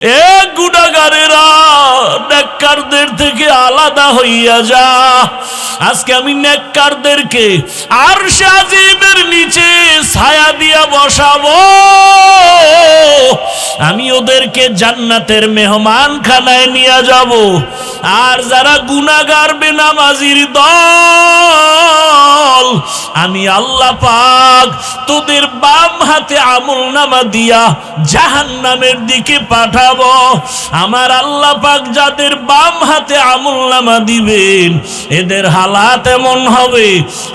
এ গুনাহগারেরা, নেককারদের থেকে আলাদা হইয়া যা। আজকে আমি নেককারদেরকে আরশে আজিমের নিচে ছায়া দিয়া বসাবো। আমি ওদেরকে জান্নাতের মেহমান খানায় নিয়ে যাব। আর যারা গুনাহগার বেনামাজির দল, আমি আল্লাহ পাক তোদের বাম হাতে আমলনামা দিয়া জাহান্নামের দিকে পাঠাবো। আমার আল্লাহ পাক যাদের বাম হাতে আমলনামা দিবেন, এদের হালাত এমন হবে,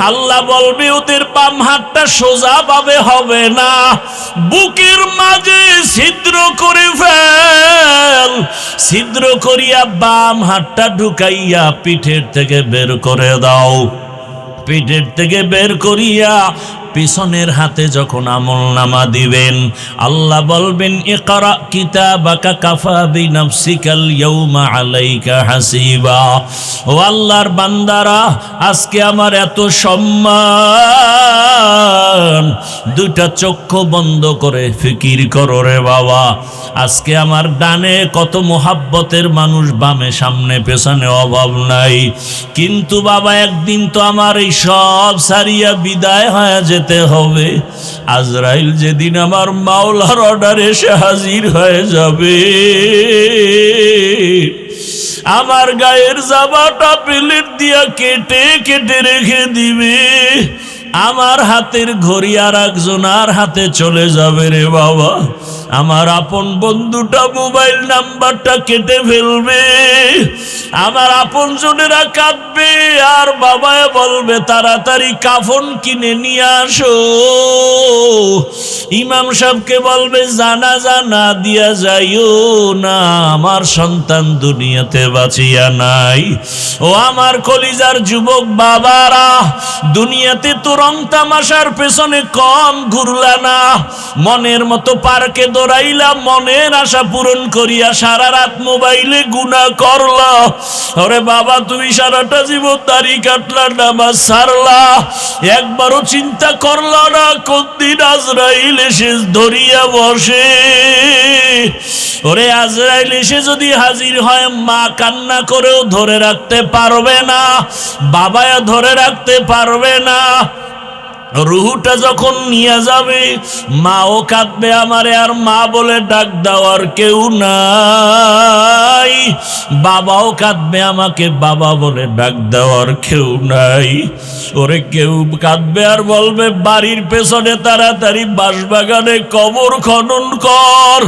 আল্লাহ বলবে ওদের বাম হাতটা সোজা ভাবে হবে না, বুকের মাঝে ছিদ্র করে ফেল। ছিদ্র করিয়া বাম হাতটা ঢুকাইয়া পিঠের থেকে বের করে দাও। পিঠের থেকে বের করিয়া পিছনের হাতে যখন আমলনামা দিবেন, আল্লাহ বলবেন ইকরা কিতাবাকা কাফা বিনাফসিকাল ইয়াউমা আলাইকা হাসিবা। ও আল্লাহর বান্দারা, আজকে আমার এত সম্মান, দুইটা চক্ষু বন্ধ করে ফিকির করো রে বাবা। আজকে আমার ডানে কত মোহাব্বতের মানুষ, বামে সামনে পেছনে অভাব নাই, কিন্তু বাবা একদিন তো আমার এই সব সারিয়া বিদায় হয়ে যেতে হবে। আজরাইল যেদিন আমার মাওলার অর্ডার এসে হাজির হয়ে যাবে, আমার গায়ের জামাটা প্লেট দিয়া কেটে কেটে রেখে দিবে। আমার হাতের ঘড়ি আর একজনের হাতে চলে যাবে রে বাবা। আমার আপন বন্ধুটা মোবাইল নাম্বারটা কেটে ফেলবে। আমার আপন জনেরা কাঁদবে, আর বাবায় বলবে তাড়াতাড়ি কাফন কিনে নিয়ে আসো। ইমাম সাহেবকে বলবে জানাজা না দিয়া যাইও না, আমার সন্তান দুনিয়াতে বাঁচিয়া নাই। ও আমার কলিজার যুবক বাবারা, দুনিয়াতে তো রং তামাশার পেছনে কম ঘুরলা না, মনের মতো পার্কে দৌড়াইলা, মনের আশা পূরণ করিয়া সারা রাত মোবাইলে গুনাহ করলা। ওরে বাবা, তুমি সারাটা জীবন দাড়ি কাটলা, নামাজ ছাড়লা, একবারও চিন্তা করলা না কোন দিন আজরাইল এসে ধরিয়া বসে। ওরে আজরাইল এসে যদি হাজির হয়, মা কান্না করেও ধরে রাখতে পারবে না, বাবায়া ধরে রাখতে পারবে না। রুহুটা যখন নিয়ে যাবে, মাও কাঁদবে, আমারে আর মা বলে ডাক দেওয়ার কেউ নাই, বাবাও কাঁদবে, আমাকে বাবা বলে ডাক দেওয়ার কেউ নাই। ওরে কেউ কাঁদবে আর বলবে বাড়ির পেছনে তাড়াতাড়ি বাঁশবাগানে কবর খনন কর।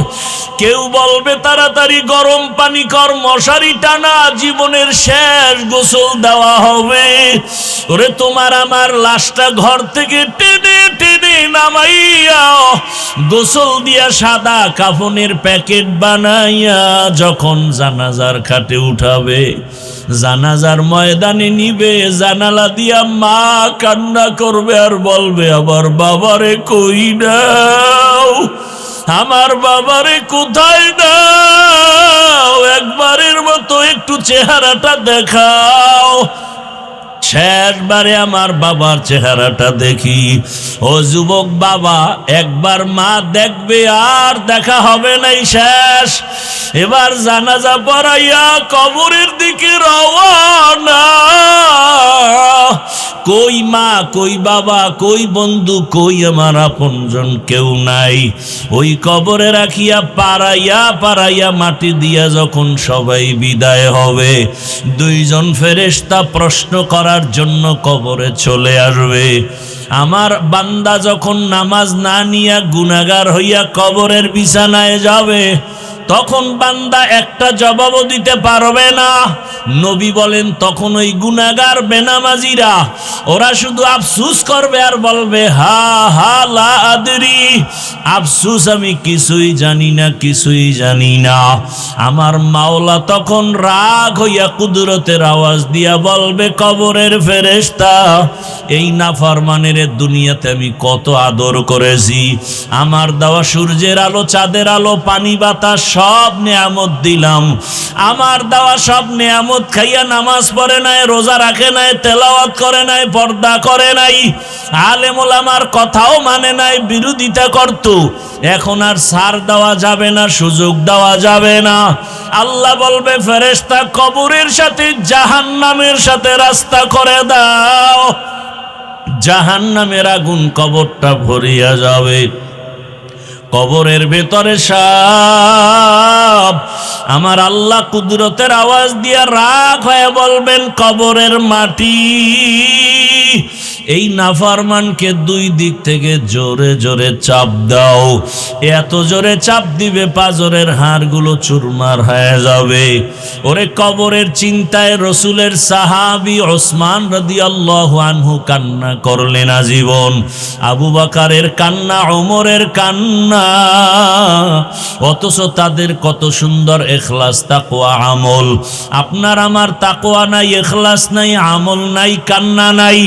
কেউ বলবে তাড়াতাড়ি গরম পানি কর, মশারি টানা, জীবনের শেষ গোসল দেওয়া হবে। ওরে তোমার আমার লাশটা ঘর থেকে টেনে টেনে নামাইয়া গোসল দিয়া সাদা কাফনের প্যাকেট বানাইয়া যখন জানাজার খাটে উঠাবে, জানাজার ময়দানে নিবে, জানালা দিয়া মা কান্না করবে আর বলবে আমার বাবারে কই নাও, আমার বাবারে কোথায় নাও, একবারের মতো একটু চেহারাটা দেখাও। শেষবারে আমার বাবার চেহারাটা দেখি। ও যুবক বাবা, একবার মা দেখবে আর দেখা হবে নাই, শেষ। এবার জানাজা পড়াইয়া কবরের দিকে রওয়ানা। কই মা, কই বাবা, কই বন্ধু, কই আমার আপনজন, কেউ নাই। ওই কবরে রাখিয়া পাড়াইয়া পাড়াইয়া মাটি দিয়া যখন সবাই বিদায় হবে, দুইজন ফেরেশতা প্রশ্ন করার জন্য কবরে চলে আসবে। আমার বান্দা যখন নামাজ না নিয়া গুনাহগার হইয়া কবরের বিছানায় যাবে, তখন বান্দা একটা জবাবও দিতে পারবে না। নবী বলেন তখন ওই গুনাহগার বেনামাজিরা ওরা শুধু আফসুস করবে আর বলবে হা হা লা আদরি, আফসুস আমি কিছুই জানি না, কিছুই জানি না। আমার মাওলা তখন রাগ হইয়া কুদরতের আওয়াজ দিয়া বলবে কবরের ফেরেশতা, এই নাফরমানের দুনিয়াতে আমি কত আদর করেছি, আমার দেওয়া সূর্যের আলো, চাঁদের আলো, পানি বাতাস সব নিয়ামত দিলাম, আমার দেওয়া সব নিয়ামত খাইয়া নামাজ পড়ে নাই, রোজা রাখে নাই, তেলাওয়াত করে নাই, পর্দা করে নাই, আলেম ওলামার কথাও মানে নাই, বিরোধিতা করত। এখন আর ছাড় দেওয়া যাবে না, সুযোগ দেওয়া যাবে না। আল্লাহ বলবে, ফেরেশতা কবরের সাথে জাহান্নামের সাথে রাস্তা করে দাও, জাহান্নামের আগুন কবরটা ভরিয়া যাবে। কবরের ভেতরে সাপ, আমার আল্লাহ কুদরতের আওয়াজ দিয়া রাগ হয়ে বলবেন, কবরের মাটি এই নাফরমানকে দুই দিক থেকে জোরে জোরে চাপ দাও। এত জোরে চাপ দিবে পাজরের হাড়গুলো চুরমার হয়ে যাবে। ওরে কবরের চিন্তায় রসুলের সাহাবী ওসমান রাদিয়াল্লাহু আনহু কান্না করলেন আজীবন। আবু বকরের কান্না, ওমরের কান্না, অথচ তাদের কত সুন্দর ইখলাস, তাকওয়া, আমল। আপনার আমার তাকওয়া নাই, ইখলাস নাই, আমল নাই, কান্না নাই।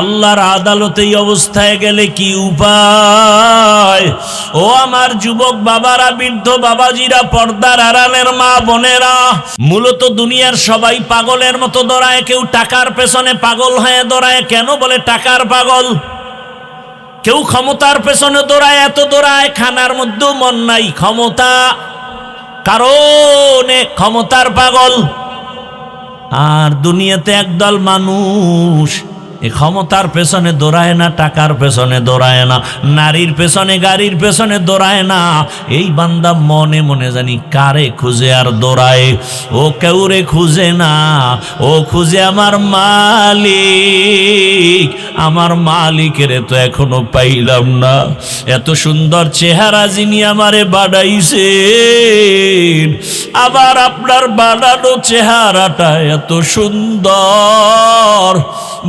আল্লাহর আদালতে এই অবস্থায় গেলে কি উপায়? ও আমার যুবক বাবারা, বৃদ্ধ বাবাজিরা, পর্দার আড়ালের মা বোনেরা, মূলত দুনিয়ার সবাই পাগলের মতো দৌড়ায়। কেউ টাকার পেছনে পাগল হয়ে দৌড়ায়। কেন বলে টাকার পাগল? কেউ ক্ষমতার পেছনে দৌড়ায়, এত দৌড়ায় খানার মধ্যেও মন নাই। ক্ষমতা কারণে ক্ষমতার পাগল। আর দুনিয়াতে একদল মানুষ এই ক্ষমতার পেছনে দৌড়ায় না, টাকার পেছনে দৌড়ায় না, নারীর পেছনে, গাড়ির পেছনে দৌড়ায় না। এই বান্দা মনে মনে জানি কারে খুঁজে আর দৌড়ায়। ও কেউরে খুঁজে না, ও খুঁজে আমার মালিক। আমার মালিকের তো এখনো পাইলাম না। এত সুন্দর চেহারা যিনি আমারে বানাইছেন, আবার আপনার বানানো চেহারাটা এত সুন্দর,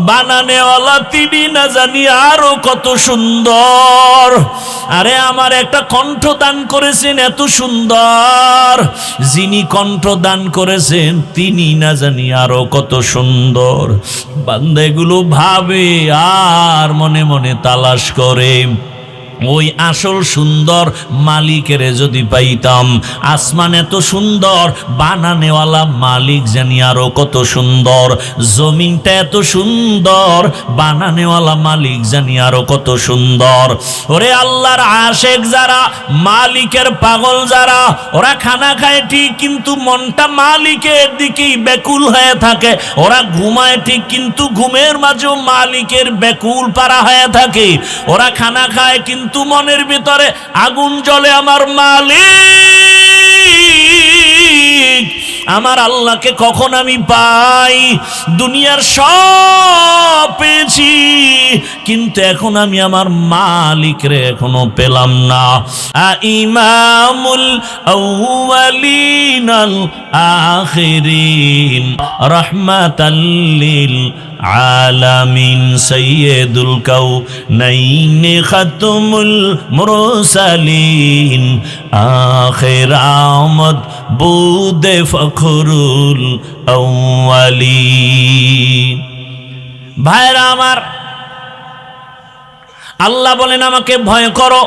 বানানেওয়ালা তিনি না জানি আরো কত সুন্দর। আরে আমার একটা কণ্ঠ দান করেছেন এত সুন্দর, যিনি কণ্ঠ দান করেছেন তিনি না জানি আরো কত সুন্দর। বান্দা এগুলো ভাবে আর মনে মনে তালাশ করে। ওই আসল সুন্দর মালিকের যদি পাইতাম। আসমান এত সুন্দর, বানানেওয়ালা মালিক জানি আরো কত সুন্দর। জমিনটা এত সুন্দর, বানানেওয়ালা মালিক জানি আরো কত সুন্দর। ওরে আল্লাহর আশেক যারা, মালিকের পাগল যারা, ওরা খানা খায় ঠিক কিন্তু মনটা মালিকের দিকেই ব্যাকুল হয়ে থাকে। ওরা ঘুমায় ঠিক কিন্তু ঘুমের মাঝেও মালিকের ব্যাকুল পারা হয়ে থাকে। ওরা খানা খায় কিন্তু মনের ভিতরে আগুন জ্বলে, আমার মালিক, আমার আল্লাহকে কখন আমি পাই। দুনিয়ার সব পেয়েছি কিন্তু এখন আমি আমার মালিকরে এখনো পেলাম না। ইমামুল আউয়ালিন আল আখিরিন রাহমাতাল লিল আলামিন সাইয়্যিদুল কাউনাইন খাতমুল মুরসালিন আখির আমদ বুদে ফখরুল আউয়ালিন। ভাইরা আমার, আল্লাহ বলেন আমাকে ভয় করো।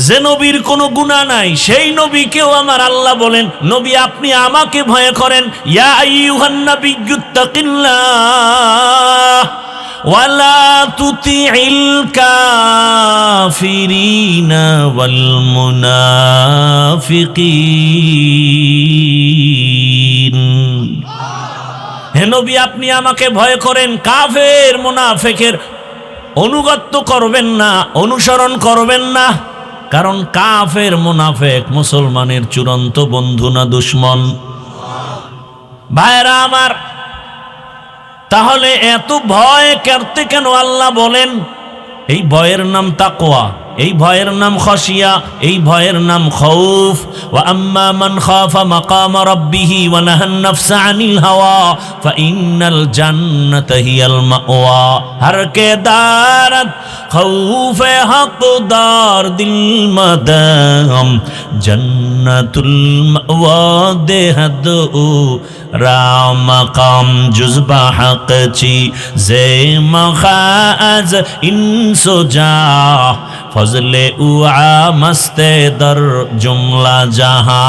যে নবীর কোনো গুনাহ নাই সেই নবীকেও আমার আল্লাহ বলেন, নবী আপনি আমাকে ভয় করেন। ইয়া আইয়ুহান নাবিয়্যুত্তাকিল্লাহ ওয়ালা তুতিইল কাফিরিনা ওয়াল মুনাফিকিন। হে নবী আপনি আমাকে ভয় করেন, কাফের মুনাফিকের অনুগত্য করবেন না, অনুসরণ করবেন না। কারণ কাফের মুনাফিক মুসলমানের চূড়ান্ত বন্ধু না দুশমন? ভাইরা আমার, তাহলে এত ভয় করতে কেন আল্লাহ বলেন? এই ভয়ের নাম তাকওয়া, এই ভয়ের নাম খাশিয়া, এই ভয়ের নাম খাউফ। ওয়া আম্মা মান খাফা মাকাম রাব্বিহি ওয়া নাহান নাফসা আনিল হাওয়া ফাইন্নাল জান্নাতা হিয়াল মাওয়া। হর কে দারত খাউফে হকদার দিল মাদাম জান্নাতুল মাওয়া দেহদ রামাকাম জুজবা হকচি জে মখাজ ইনসোজা ফজলে উআ মস্তে দর জুমলা জাহা।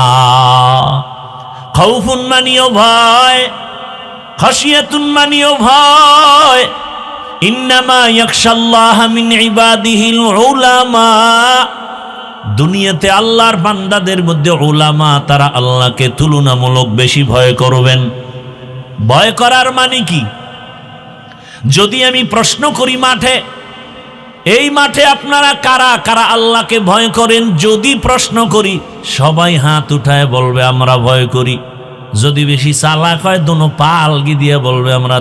খাউফুন মানিও ভয়, খাশিয়াতুন মানিও ভয়। ইন্নামা ইয়াখশাল্লাহ মিন ইবাদিহিল উলামা। দুনিয়াতে আল্লাহর বান্দাদের মধ্যে উলামা, তারা আল্লাহকে তুলনামূলক বেশি ভয় করবেন। ভয় করার মানে কি? যদি আমি প্রশ্ন করি মাঠে, এই মাঠে আপনারা কারা কারা আল্লাহকে ভয় করেন, যদি প্রশ্ন করি সবাই হাত উঠায় বলবে আমরা ভয় করি। যদি বেশি চালাক হয় দোনো পা আলগি দিয়ে বলবে আমরা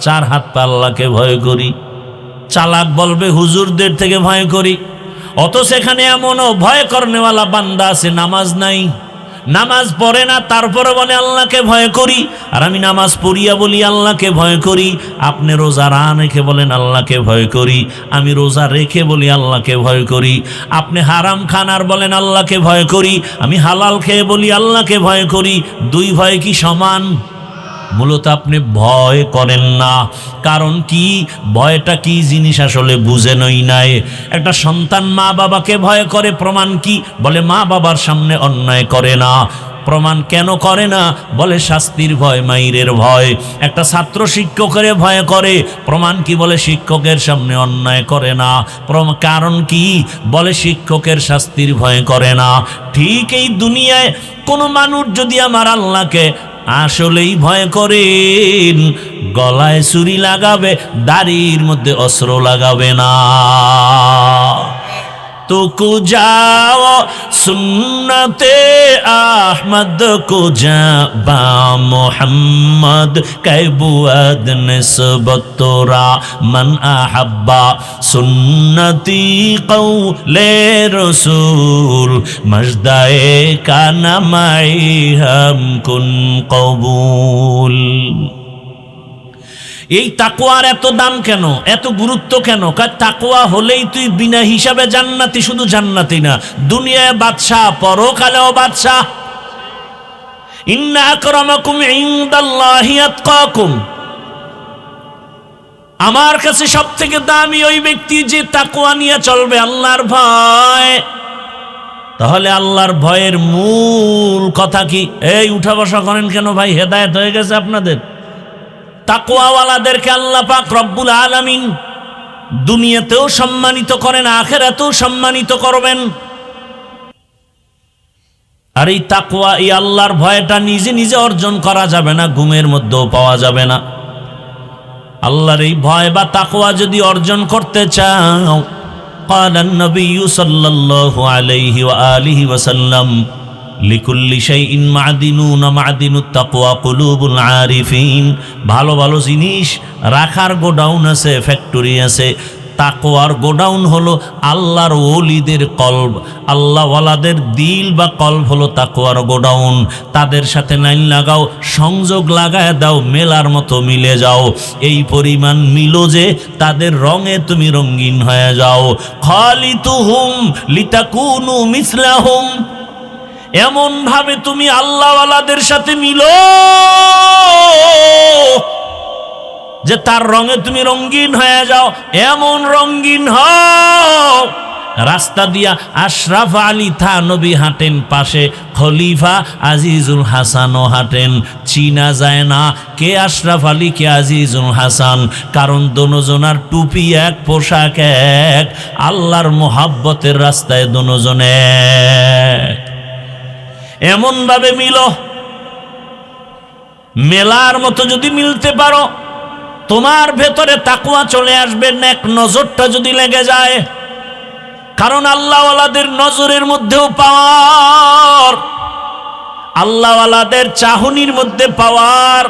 চার হাত পা আল্লাহকে ভয় করি। চালাক বলবে হুজুরদের থেকে ভয় করি। অথচ এখানে এমনও ভয় করনেওয়ালা বান্দা আছে নামাজ নাই, নামাজ পড়ে না, তারপরে বলে আল্লাহকে ভয় করি। আর আমি নামাজ পড়িয়া বলি আল্লাহকে ভয় করি। আপনি রোজা রেখে বলেন আল্লাহকে ভয় করি, আমি রোজা রেখে বলি আল্লাহকে ভয় করি। আপনি হারাম খান আর বলেন আল্লাহকে ভয় করি, আমি হালাল খেয়ে বলি আল্লাহকে ভয় করি। দুই ভয় কি সমান? মূলত আপনি ভয় করেন না। কারণ কি? ভয়টা কি জিনিস আসলে বুঝেনই নাই। একটা সন্তান মা বাবাকে ভয় করে, প্রমাণ কি? বলে মা বাবার সামনে অন্যায় করে না। প্রমাণ কেন করে না? বলে শাস্তির ভয়, মাইরের ভয়। একটা ছাত্র শিক্ষকের ভয় করে, প্রমাণ কি? বলে শিক্ষকের সামনে অন্যায় করে না। কারণ কি? বলে শিক্ষকের শাস্তির ভয় করে না। ঠিক এই দুনিয়ায় কোনো মানুষ যদি আমার আল্লাহকে আসলেই ভয় করেন, গলায় ছুরি লাগাবে, দাড়ির মধ্যে অস্ত্র লাগাবে না। तो को जाओ सुन्नते अहमद को जाबा मोहम्मद कैबुअद निस्बत तोरा मन अहब्बा सुन्नती कौले रसूल मजदाए का नमाई हम कुन कबूल। এই তাকওয়ার এত দাম কেন, এত গুরুত্ব কেন? কারণ তাকওয়া হলেই তুই বিনা হিসাবে জান্নাতি। শুধু জান্নাতি না, দুনিয়ায় বাদশা, পরকালেও বাদশা। ইন্না আকরামাকুম ইনদাল্লাহি আতকাকুম। আমার কাছে সবথেকে দামি ওই ব্যক্তি যে তাকওয়া নিয়ে চলবে, আল্লাহর ভয়। তাহলে আল্লাহর ভয়ের মূল কথা কি? এই উঠা বসা করেন কেন ভাই? হেদায়েত হয়ে গেছে আপনাদের। তাকওয়াওয়ালাদেরকে আল্লাহ পাক রব্বুল আলামিন দুনিয়াতেও সম্মানিত করেন, আখিরাতেও সম্মানিত করবেন। আর এই তাকওয়া, এই আল্লাহর ভয়টা নিজে নিজে অর্জন করা যাবে না, ঘুমের মধ্যেও পাওয়া যাবে না। আল্লাহর এই ভয় বা তাকওয়া যদি অর্জন করতে চাও, ক্বালান নবিয়্যু সাল্লাল্লাহু আলাইহি ওয়া আলিহি ওয়াসাল্লাম লিকুল্লি শাইইন মা'দিনুন মা'দিনুত তাকওয়া কুলুবুল আরিফিন। ভালো ভালো জিনিস রাখার গোডাউন আছে, ফ্যাক্টরি আছে। তাকওয়ার গোডাউন হলো আল্লাহর ওলিদের কলব, আল্লাহওয়ালাদের দিল বা কলব হলো তাকওয়ার গোডাউন। তাদের সাথে লাইন লাগাও, সংযোগ লাগায় দাও, মেলার মতো মিলে যাও। এই পরিমাণ মিলো যে তাদের রঙে তুমি রঙিন হয়ে যাও। খালিতুহুম লিতাকুনু মিসলাহুম। এমন ভাবে তুমি আল্লাহওয়ালাদের সাথে মিলো যে তার রঙে তুমি রঙিন হয়ে যাও। এমন রঙিন হও, রাস্তা দিয়া আশরাফ আলী থানবী হাঁটেন, পাশে খলিফা আজিজুল হাসানও হাঁটেন। চিনা যায় না কে আশরাফ আলী কে আজিজুল হাসান, কারণ দোনোজনার টুপি এক, পোশাক এক। আল্লাহর মোহাব্বতের রাস্তায় দোনোজন এক। এমন ভাবে মিলো, মেলার মতো যদি মিলতে পারো, তোমার ভেতরে তাকওয়া চলে আসবে। নেক নজরটা যদি লেগে যায়, কারণ আল্লাহওয়ালাদের নজরের মধ্যেও পাওয়ার, আল্লাহওয়ালাদের চাহনির মধ্যে পাওয়ার।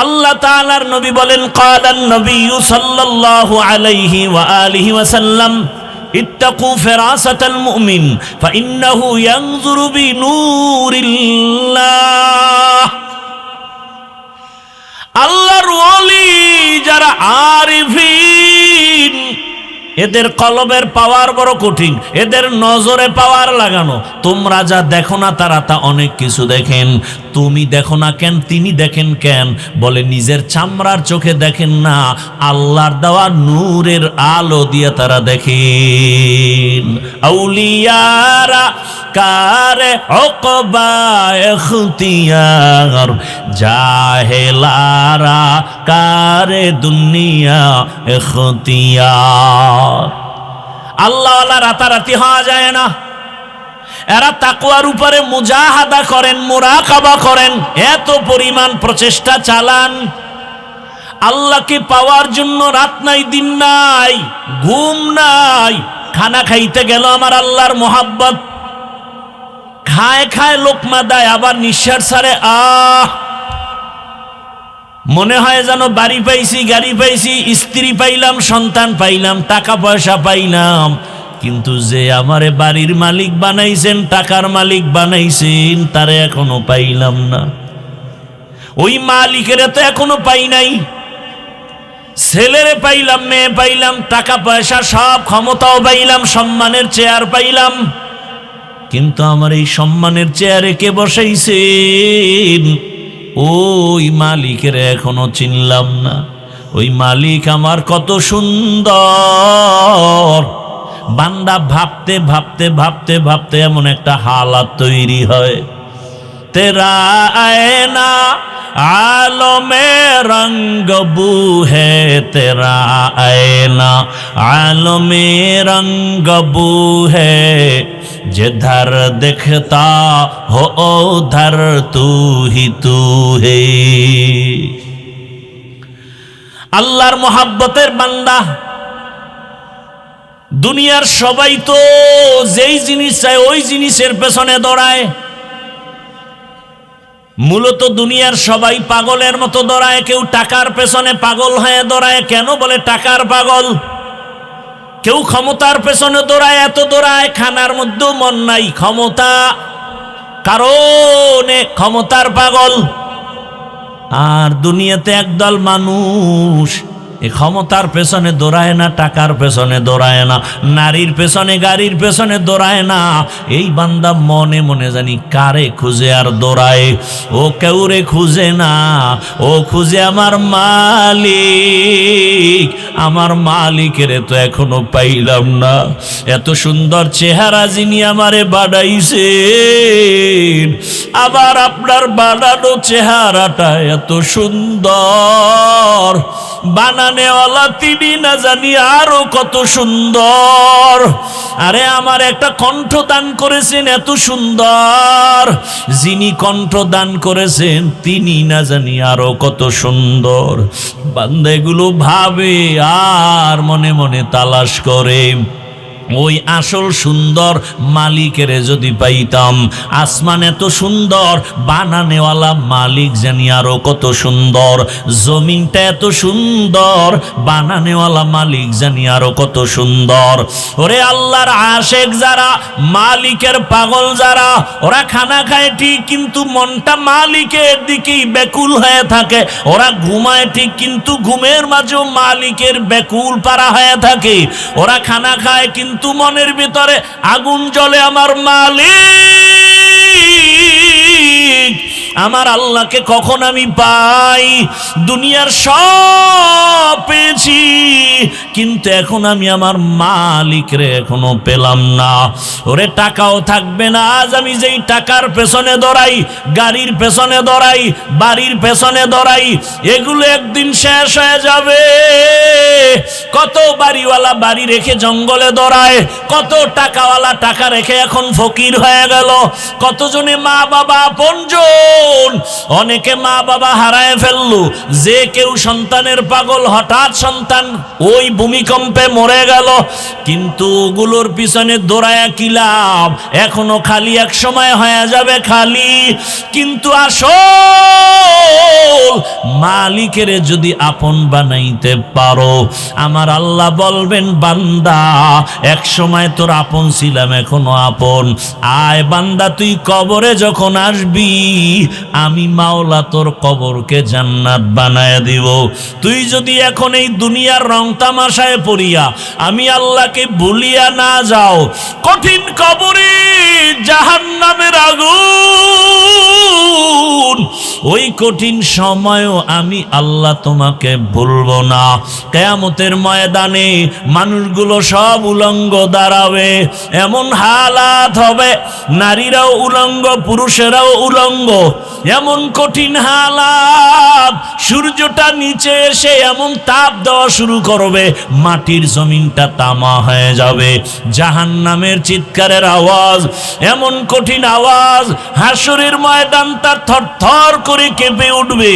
আল্লাহ তাআলার নবী বলেন, ক্বালান নবিয়্যু সাল্লাল্লাহু আলাইহি ওয়া আলিহি ওয়াসাল্লাম ইত্তাকু ফিরাসাতাল মুমিন ফাইন্নাহু ইয়ানজুরু বিনূরিল্লাহ। আল্লাহর ওলি যারা আরিফিন, এদের কলবের পাওয়ার বড় কঠিন, এদের নজরে পাওয়ার লাগানো। তোমরা যা দেখো না তারা তা অনেক কিছু দেখেন। তুমি দেখো না কেন, তিনি দেখেন কেন? বলে নিজের চামড়ার চোখে দেখেন না, আল্লাহর দেওয়া নূরের আলো দিয়ে তারা দেখেন। আউলিয়ারা কারে ওকবা এখতিয়ার, জাহেলারা কারে দুনিয়া এখতিয়ার। আল্লাহওয়ালা রাতারাতি হওয়া যায় না। এরা তাকওয়ার উপরে মুজাহাদা করেন, মুরাকাবা করেন, এত পরিমাণ প্রচেষ্টা চালান। আল্লাহকে পাওয়ার জন্য রাত নাই, দিন নাই, ঘুম নাই। খানা খাইতে গেল আমার আল্লাহর মোহাব্বত, খায় খায় লোকমা দেয়, আবার নিঃশ্বাস ছাড়ে, মনে হয় যেন বাড়ি পাইছি, গাড়ি পাইছি, স্ত্রী পাইলাম, সন্তান পাইলাম, টাকা পয়সা পাইলাম। কিন্তু যে আমারে বাড়ির মালিক বানাইছেন, টাকার মালিক বানাইছেন, তারে এখনো পাইলাম না। ওই মালিকের তো এখনো পাই নাই। ছেলেরে পাইলাম, মেয়ে পাইলাম, টাকা পয়সা সব, ক্ষমতাও পাইলাম, সম্মানের চেয়ার পাইলাম, কিন্তু আমার এই সম্মানের চেয়ারে কে বসাইছেন? ওই মালিকের এখনো চিনলাম না। ওই মালিক আমার কত সুন্দর। বান্দা ভাবতে ভাবতে ভাবতে ভাবতে এমন একটা হালাত তৈরি হয়, তেরা আয়না আলমে রঙ্গ বু হে, তেরা আয়না আলমে রঙ্গ বু হে, जिधर दिखता हो उधर तू ही तू है। আল্লাহর মোহাব্বতের বান্দা। দুনিয়ার সবাই তো যেই জিনিস চায় ওই জিনিসের পেছনে দৌড়ায়। মূলত দুনিয়ার সবাই পাগলের মতো দৌড়ায়। কেউ টাকার পেছনে পাগল হয়ে দৌড়ায়। কেন? বলে টাকার পাগল। কেউ ক্ষমতার পেছনে দৌড়ায়, এত দৌড়ায়, খানার মধ্যেও মন নাই, ক্ষমতা কারণে ক্ষমতার পাগল। আর দুনিয়াতে একদল মানুষ এই ক্ষমতার পেছনে দৌড়ায় না, টাকার পেছনে দৌড়ায় না, নারীর পেছনে গাড়ির পেছনে দৌড়ায় না। এই বান্দা মনে মনে জানি কারে খুঁজে আর দৌড়ায়। ও কেউরে খুঁজে না, ও খুঁজে আমার মালিক। আমার মালিকের তো এখনো পাইলাম না। এত সুন্দর চেহারা যিনি আমারে বানাইছেন, আবার আপনার বানানো চেহারাটা এত সুন্দর, বানানেওয়ালা তিনি না জানি আরো কত সুন্দর। আরে আমার একটা কণ্ঠ দান করেছেন এত সুন্দর, যিনি কণ্ঠ দান করেছেন তিনি না জানি আরো কত সুন্দর। বান্দা এগুলো ভাবে আর মনে মনে তালাশ করে। ওই আসল সুন্দর মালিকের যদি পাইতাম। আসমান এত সুন্দর, বানানেওয়ালা মালিক জানি আরো কত সুন্দর। জমিনটা এত সুন্দর, বানানেওয়ালা মালিক জানি আরো কত সুন্দর। ওরে আল্লাহর আশেক যারা, মালিকের পাগল যারা, ওরা খানা খায় ঠিক কিন্তু মনটা মালিকের দিকেই ব্যাকুল হয়ে থাকে। ওরা ঘুমায় ঠিক কিন্তু ঘুমের মাঝেও মালিকের ব্যাকুল পারা হয়ে থাকে। ওরা খানা খায় কিন্তু মনের ভিতরে আগুন জ্বলে, আমার মালিক, আমার আল্লাহকে কখন আমি পাই। দুনিয়ার সব পেয়েছি কিন্তু এখন আমি আমার মালিকরে এখনো পেলাম না। ওরে টাকাও থাকবে না। আজ আমি যেই টাকার পেছনে দৌড়াই, গাড়ির পেছনে দৌড়াই, বাড়ির পেছনে দৌড়াই, এগুলো একদিন শেষ হয়ে যাবে। কত বাড়িওয়ালা বাড়ি রেখে জঙ্গলে দৌড়ায়, কত টাকাওয়ালা টাকা রেখে এখন ফকির হয়ে গেল। কতজনে মা বাবা আপনজন, অনেকে মা বাবা হারায় ফেললো। যে কেউ সন্তানের পাগল, হঠাৎ সন্তান ওই ভূমিকম্পে মরে গেল। কিন্তু ওগুলোর পিছনে দৌড়ায় কি লাভ? এখনো খালি, এক সময় হয়ে যাবে খালি। কিন্তু আসল মালিকের যদি আপন বানাইতে পারো, আমার আল্লাহ বলবেন বান্দা এক সময় তোর আপন ছিলাম, এখনো আপন। আয় বান্দা, তুই কবরে যখন আসবি আমি মাওলা তোর কবরকে জান্নাত বানায় দিব। তুই যদি এখন এই দুনিয়ার রং তামাশায় পড়িয়া আমি আল্লাহকে ভুলিয়া না যাও, কঠিন কবরে জাহান্নামের আগুন, ওই কঠিন সময়ও আমি আল্লাহ তোমাকে ভুলবো না। কিয়ামতের ময়দানে মানুষগুলো সব উলঙ্গ দাঁড়াবে, এমন হালাত হবে, নারীরাও উলঙ্গ পুরুষেরাও উলঙ্গ, এমন কঠিন হালাত, সূর্যটা নিচে এসে এমন তাপ দেওয়া শুরু করবে, মাটির জমিনটা তামা হয়ে যাবে। জাহান্নামের চিৎকারের আওয়াজ, এমন কঠিন আওয়াজ, হাসরের ময়দানটা থরথর করে কেঁপে উঠবে।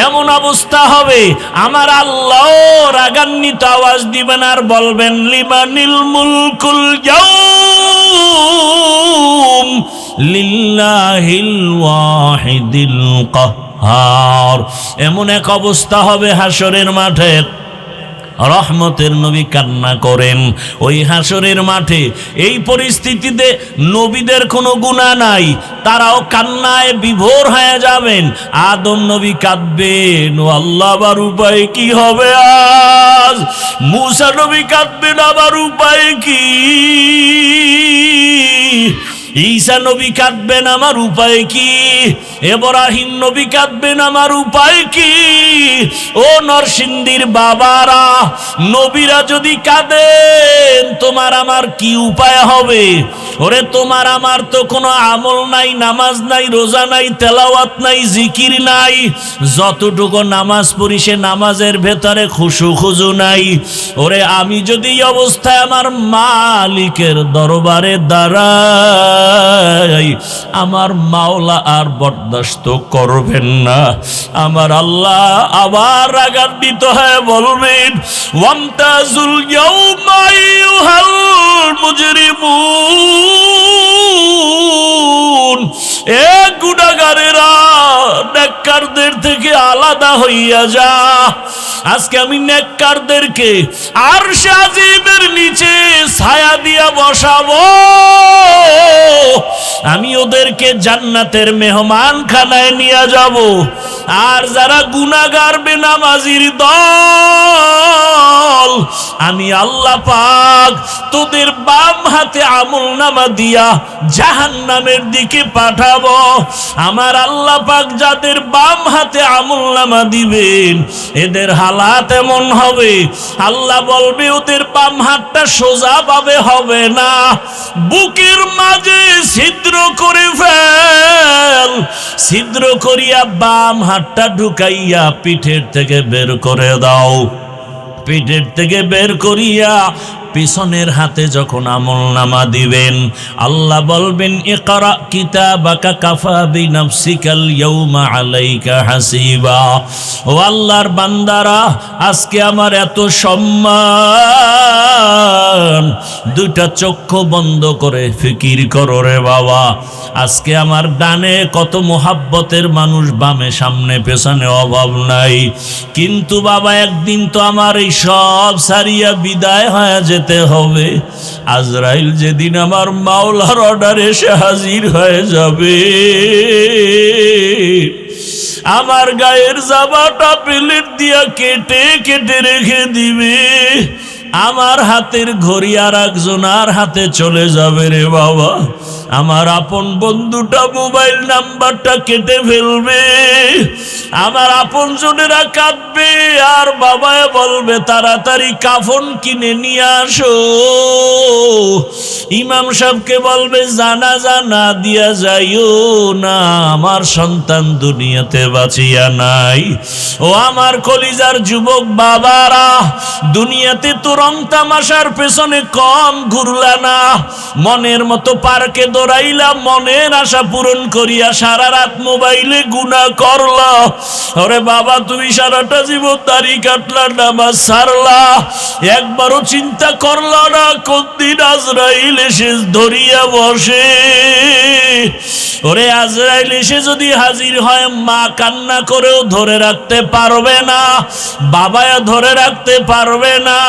এমন অবস্থা হবে আমার আল্লাহ রাগান্বিত আওয়াজ দিবেন আর বলবেন লিমানিল মুলকুল ইয়াউম লিল্লাহিল ওয়াহিদিল কাহ্হার। এমন এক অবস্থা হবে হাসরের মাঠে, রহমতের নবী কান্না করেন ওই হাসরের মাঠে। এই পরিস্থিতিতে নবীদের কোনো গুনাহ নাই, তারাও কান্নায় বিভোর হয়ে যাবেন। আদম নবী কাঁদবেন, ও আল্লাহ আবার উপায় কি হবে আজ। মূসা নবী কাঁদবেন, আবার উপায় কি। ঈসা নবী কাঁদবেন, আমার উপায় কি। ইব্রাহিম নবী কাঁদবেন, আমার উপায় কি। ও নরসিংদীর বাবারা, নবীরা যদি কাঁদেন তোমার আমার কি উপায় হবে। ওরে তোমার আমার তো কোনো আমল নাই, নামাজ নাই, রোজা নাই, তেলাওয়াত নাই, জিকির নাই। যতটুকু নামাজ পড়ি সে নামাজের ভেতরে খুশু খুজু নাই। ওরে আমি যদি এই অবস্থায় আমার মালিকের দরবারে দাঁড়াই, আমার মাওলা আর বরদাস্ত করবেন না। আমার আল্লাহ আবার রাগান্বিত হয়ে বলবেন ওয়ামতাজুল ইয়াউমা আইয়ুহাল মুজরিমুন, এ গুনাহগারেরা নেককারদের থেকে আলাদা হইয়া যা। আজকে আমি নেককারদেরকে আরশে আজিমের নিচে ছায়া দিয়া বসাবো, আমি ওদেরকে জান্নাতের মেহমান খানায় নিয়ে যাব। আর যারা গুনাহগার বেনামাজির দল, আমি আল্লাহ পাক তোদের বাম হাতে আমলনামা দিয়া জাহান্নামের দিকে পাঠাবো। আমার আল্লাহ পাক যাদের বাম হাতে আমলনামা দিবেন এদের হালাত এমন হবে, আল্লাহ বলবে ওদের বাম হাতটা সোজা ভাবে হবে না, বুকের মাঝে ছিদ্র করে ফেল, ছিদ্র করিয়া বাম হাতটা ঢুকাইয়া পিঠের থেকে বের করে দাও। পিঠের থেকে বের করিয়া পিছনের হাতে যখন আমলনামা দিবেন আল্লাহ বলবেন ইকরা কিতাবাকা কাফা বিনাফসিকাল ইয়াউমা আলাইকা হাসিবা। ও আল্লাহর বান্দারা, আজকে আমার এত সম্মান, দুইটা চক্ষু বন্ধ করে ফিকির করো রে বাবা। আজকে আমার ডানে কত মোহাব্বতের মানুষ, বামে সামনে পেছনে অভাব নাই, কিন্তু বাবা একদিন তো আমার এই সব সারিয়া বিদায় হয়ে যেতে হবে। আজরাইল যেদিন আমার মাওলার অর্ডারে এসে হাজির হয়ে যাবে, আমার গায়ের জামাটা প্লেট দিয়া কেটে কেটে রেখে দিবে, আমার হাতের ঘড়ি আর একজনের হাতে চলে যাবে রে বাবা। আমার আপন বন্ধুটা মোবাইল নাম্বারটা কেটে ফেলবে, আমার আপন জনেরা কাঁদবে, আর বাবায় বলবে তাড়াতাড়ি কাফন কিনে নিয়ে আসো। ইমাম সাহেবকে বলবে জানাজা না দিয়া যাইও না, আমার সন্তান দুনিয়াতে বাঁচিয়া নাই। ও আমার কলিজার যুবক বাবারা, দুনিয়াতে তো রং তামাশার পেছনে কম ঘুরলা না, মনের মতো পার্কে দৌড়াইলা, মনের আশা পূরণ করিয়া সারা রাত মোবাইলে গুনাহ করলা। ওরে বাবা, তুমি সারাটা জীবন দাড়ি কাটলা, নামাজ ছাড়লা, একবারও চিন্তা করলা না কোন দিন আজরাইল এসে ধরিয়া বসে। ওরে আজরাইল এসে যদি হাজির হয়, মা কান্না করেও ধরে রাখতে পারবে না, বাবায়া ধরে রাখতে পারবে না।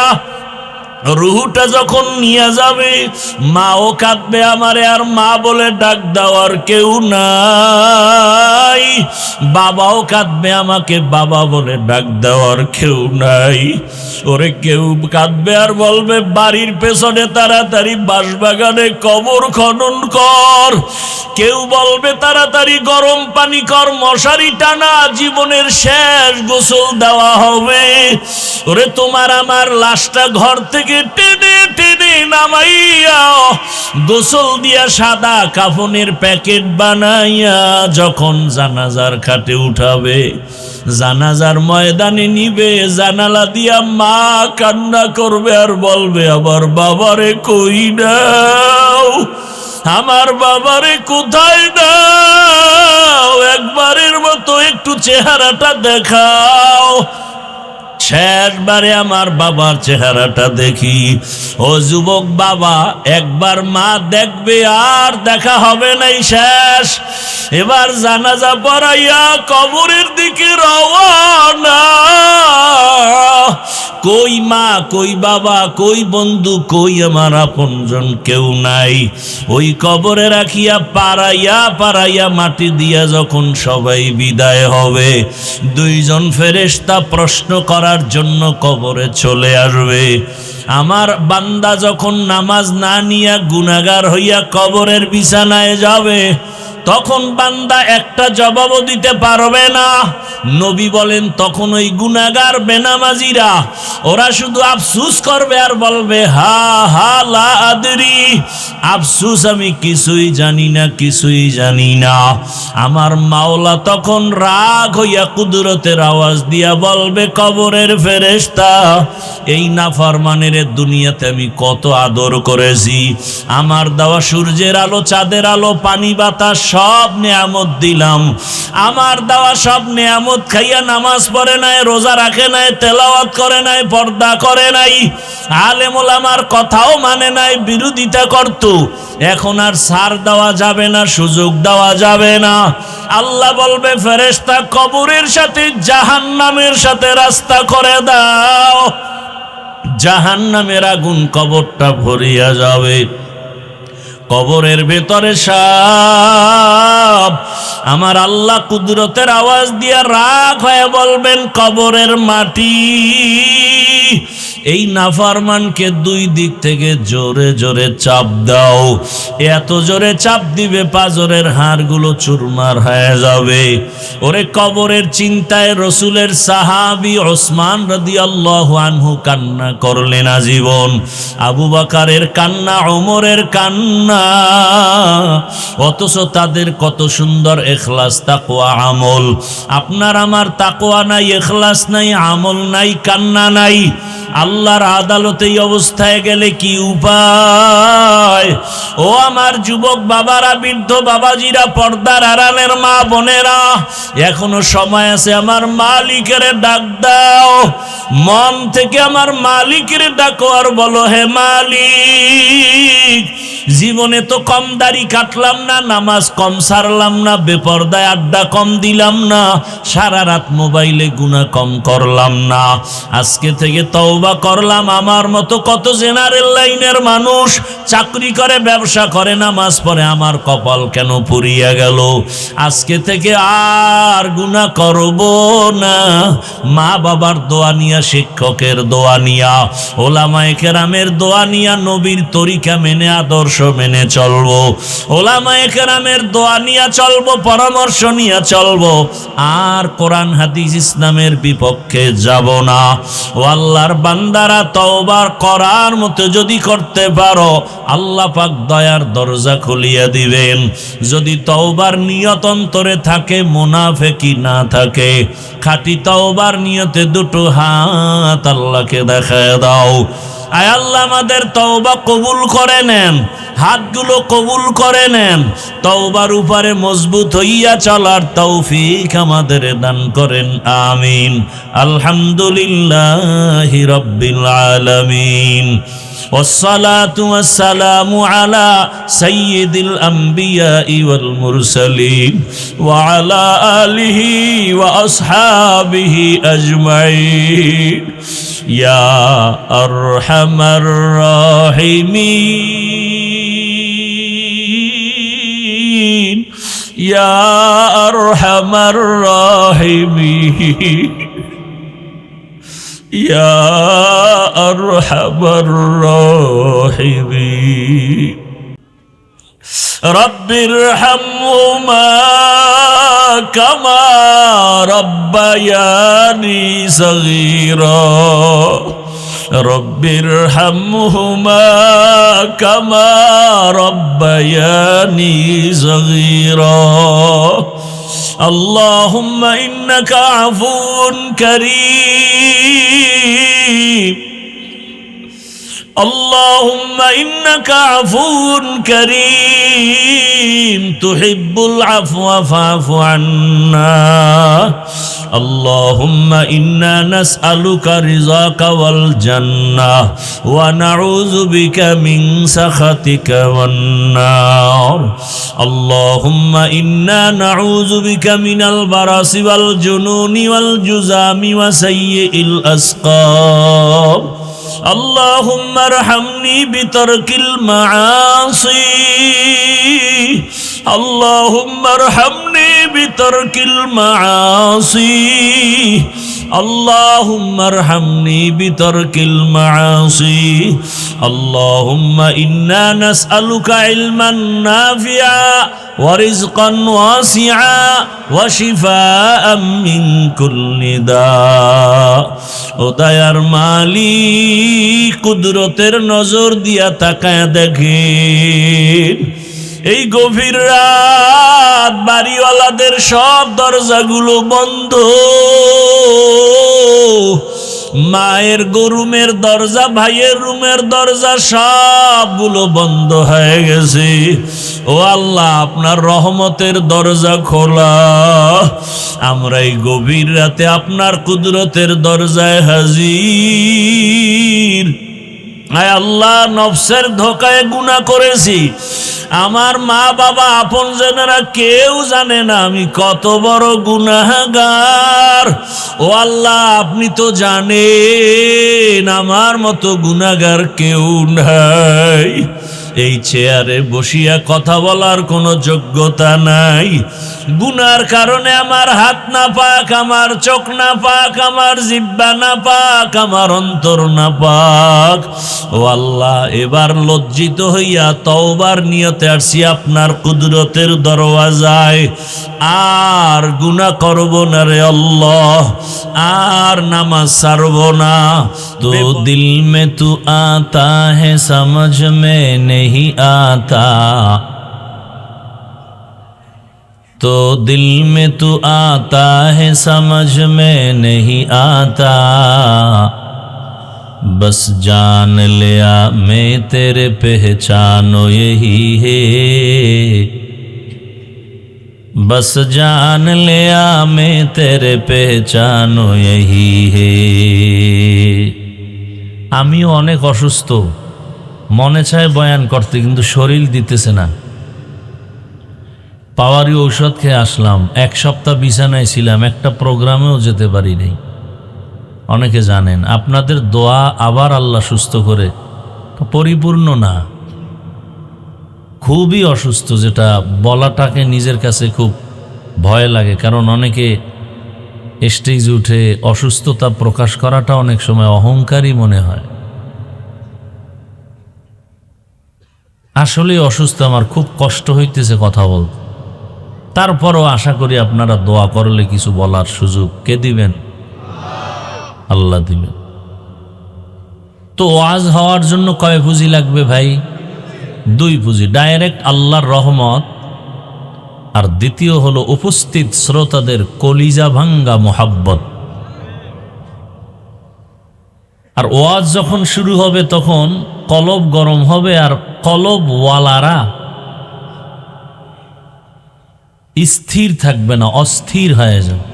রুহুটা যখন নিয়ে যাবে, মাও কাঁদবে আমারে, আর মা বলে ডাক দেওয়ার কেউ নাই। বাবাও কাঁদবে আমাকে, বাবা বলে ডাক দেওয়ার কেউ নাই। ওরে কেউ কাঁদবে আর বলবে বাড়ির পেছনে তাড়াতাড়ি বাঁশবাগানে কবর খনন কর। কেউ বলবে তাড়াতাড়ি গরম পানি কর, মশারি টানা, জীবনের শেষ গোসল দেওয়া হবে। ওরে তোমার আমার লাশটা ঘর থেকে টেনে টেনে নামাইয়া গোসল দিয়া সাদা কাফনের প্যাকেট বানাইয়া যখন জানাজার খাটে উঠাবে, জানাজার ময়দানে নিবে, জানালা দিয়া মা কান্না করবে আর বলবে আমার বাবারে কই নাও, আমার বাবারে কোথায় নাও, একবারের মতো একটু চেহারাটা দেখাও। শেষবারে আমার বাবার চেহারাটা দেখি। ও যুবক বাবা, একবার মা দেখবে আর দেখা হবে নাই, শেষ। এবার জানাজা পড়াইয়া কবরের দিকে রওনা। কই মা, কই বাবা, কই বন্ধু, কই আমার আপনজন, কেউ নাই। ওই কবরে রাখিয়া পাড়াইয়া পাড়াইয়া মাটি দিয়া যখন সবাই বিদায় হবে, দুইজন ফেরেশতা প্রশ্ন করার জন্য কবরে চলে আসবে। আমার বান্দা যখন নামাজ না নিয়া গুনাহগার হইয়া কবরের বিছানায় যাবে, তখন বান্দা একটা জবাবও দিতে পারবে না। নবী বলেন তখন ওই গুনাহগার বেনামাজিরা ওরা শুধু আফসুস করবে আর বলবে হা হা লা আদরি, আফসুস আমি কিছুই জানি না, কিছুই জানি না। আমার মাওলা তখন রাগ হইয়া কুদরতের আওয়াজ দিয়া বলবে কবরের ফেরেশতা, এই নাফরমানের দুনিয়াতে আমি কত আদর করেছি, আমার দেওয়া সূর্যের আলো, চাঁদের আলো, পানি বাতাস সব নেয়ামত দিলাম, আমার দেওয়া সব নেয়ামত খাইয়া নামাজ পড়ে নাই, রোজা রাখে নাই, তেলাওয়াত করে নাই, পর্দা করে নাই, আলেম ওলামার কথাও মানে নাই, বিরোধিতা করত। এখন আর ছাড় দেওয়া যাবে না, সুযোগ দেওয়া যাবে না। আল্লাহ বলবে ফেরেশতা কবরের সাথে জাহান্নামের সাথে রাস্তা করে দাও। জাহান্নামের আগুন কবরটা ভরিয়া যাবে। কবরের ভেতরে সাপ। আমার আল্লাহ কুদরতের আওয়াজ দিয়া রাগ হয়ে বলবেন কবরের মাটি, এই নাফরমানকে দুই দিক থেকে জোরে জোরে চাপ দাও। এত জোরে চাপ দিবে পাজরের হাড়গুলো চুরমার হয়ে যাবে। ওরে কবরের চিন্তায় রসুলের সাহাবী ওসমান রাদিয়াল্লাহু আনহু কান্না করলেন আজীবন। আবু বকরের কান্না, ওমরের কান্না, অথচ তাদের কত সুন্দর ইখলাস, তাকওয়া, আমল। আপনার আমার তাকওয়া নাই, ইখলাস নাই, আমল নাই, কান্না নাই। আল্লাহর আদালতে এই অবস্থায় গেলে কি উপায়? ও আমার যুবক বাবারা, বৃদ্ধ বাবাজিরা, পর্দার আড়ালের মা বোনেরা, এখনো সময় আছে। আমার মালিকের ডাক দাও, মন থেকে আমার মালিকের ডাকো আর বলো হে মালিক, জীবনে তো কম দাড়ি কাটলাম না, নামাজ কম সারলাম না, বেপরদায় আড্ডা কম দিলাম না, সারা রাত মোবাইলে গুনাহ কম করলাম না। আজকে থেকে তওবা করলাম। আমার মতো কত জেনারেল লাইনের মানুষ চাকরি করে, ব্যবসা করে, নামাজ পড়ে, আমার কপাল কেন পুড়িয়া গেল? আজকে থেকে আর গুনাহ করব না। মা বাবার দোয়া নিয়া, শিক্ষকের দোয়া নিয়া, ওলামায়ে কেরামের দোয়া নিয়া, নবীর তরিকা মেনে, আদর্শ মেনে চলবো। ওলামায়ে কেরামের দোয়া নিয়া চলবো, পরামর্শ নিয়া চলবো। আর কোরআন হাদিস ইসলামের বিপক্ষে যাব না। ও আল্লাহর বান্দারা, তওবা করার মতো যদি করতে পারো, আল্লাহ পাক দয়ার দরজা খুলিয়া দিবেন। যদি তওবার নিয়ত অন্তরে থাকে, মুনাফিকি না থাকে, খাঁটি তওবার নিয়তে দুটো হাত আল্লাহকে দেখায় দাও। আয় আল্লাহ, আমাদের তওবা কবুল করে নেন, হাতগুলো কবুল করে নেন। তওবার উপরে মজবুত হইয়া চলার তৌফিক আমাদের দান করেন, আমিন। আলহামদুলিল্লাহি রাব্বিল আলামিন। والصلاة والسلام على سيد الأنبياء والمرسلين وعلى آله وأصحابه أجمعين ইয়া আরহামার রাহিমিন ইয়া আরহামার রাহিমিন ইয়া আরহামার রাহিমিন রব্বিরহামহুমা কামা রব্বায়ানি সগীরা রব্বিরহামহুমা কামা রব্বায়ানি সগীরা আল্লাহুম্মা ইন্নাকা আফুউন কারীম اللهم إنك عفو كريم تحب العفو فاعف عنا اللهم إنا نسألك رضاك والجنة ونعوذ بك من سخطك والنار اللهم إنا نعوذ بك من البرص والجنون والجذام وسيء الأسقام اللهم ارحمني بترك المعاصي اللهم ارحمني بترك المعاصي اللهم ارحمني بترك المعاصي اللهم إنا نسألك علما نافعا ورزقا واسعا وشفاء من كل داء ও দয়ার মালিক কুদরতের নজর দিয়া তাকায় দেখেন এই গভীর রাত বাড়িওয়ালাদের সব দরজাগুলো বন্ধ মায়ের রুমের দরজা ভাইয়ের রুমের দরজা সবগুলো বন্ধ হয়ে গেছে ও আল্লাহ আপনার রহমতের দরজা খোলা আমরা এই গভীর রাতে আপনার কুদরতের দরজায় হাজির আয় আল্লাহ নফসের ধোকায় গুনাহ করেছি আমার মা বাবা আপনজনেরা কেউ জানে না আমি কত বড় গুনাহগার ও আল্লাহ আপনি তো জানেন আমার মতো গুনাহগার কেউ নাই এই চেয়ারে বসিয়া কথা বলার কোনো যোগ্যতা নাই গুনার কারণে আমার হাত না পাক আমার চোখ না পাক আমার জিহ্বা না পাক আমার অন্তর না পাক ও আল্লাহ এবার লজ্জিত হইয়া তওবার নিয়তে আসছি আপনার কুদরতের দরওয়াজায় আর গুনাহ করব না রে আল্লাহ আর নামাজ ছাড়ব না তো দিল মে তু আতা হে সমঝ মে नहीं आता तो दिल में तू आता है समझ में नहीं आता बस जान लिया मैं तेरे पहचानो यही है बस जान लिया मैं तेरे पहचानो यही है आमिও অনেক অসুস্থ মনে চায় বয়ান করতে কিন্তু শরীর দিতেছে না পাওয়ারি ঔষধ খেয়ে আসলাম এক সপ্তাহ বিছানায় ছিলাম একটা প্রোগ্রামেও যেতে পারি নাই অনেকে জানেন আপনাদের দোয়া আবার আল্লাহ সুস্থ করে পরিপূর্ণ না খুবই অসুস্থ যেটা বলাটাকে নিজের কাছে খুব ভয় লাগে কারণ অনেকে স্টেজে উঠে অসুস্থতা প্রকাশ করাটা অনেক সময় অহংকারী মনে হয় আসলে অসুস্থ আমার খুব কষ্ট হইতেছে কথা বলতে তারপরও আশা করি আপনারা দোয়া করলে কিছু বলার সুযোগ কে দিবেন আল্লাহ দিবেন তো ওয়াজ হওয়ার জন্য কয় পুঁজি লাগবে ভাই 2 পুঁজি ডাইরেক্ট আল্লাহর রহমত আর দ্বিতীয় হলো উপস্থিত শ্রোতাদের কলিজা ভাঙ্গা মোহাব্বত আর ওয়াজ যখন শুরু হবে তখন কলব গরম হবে আর কলবওয়ালারা স্থির থাকবে না অস্থির হয়ে যাবে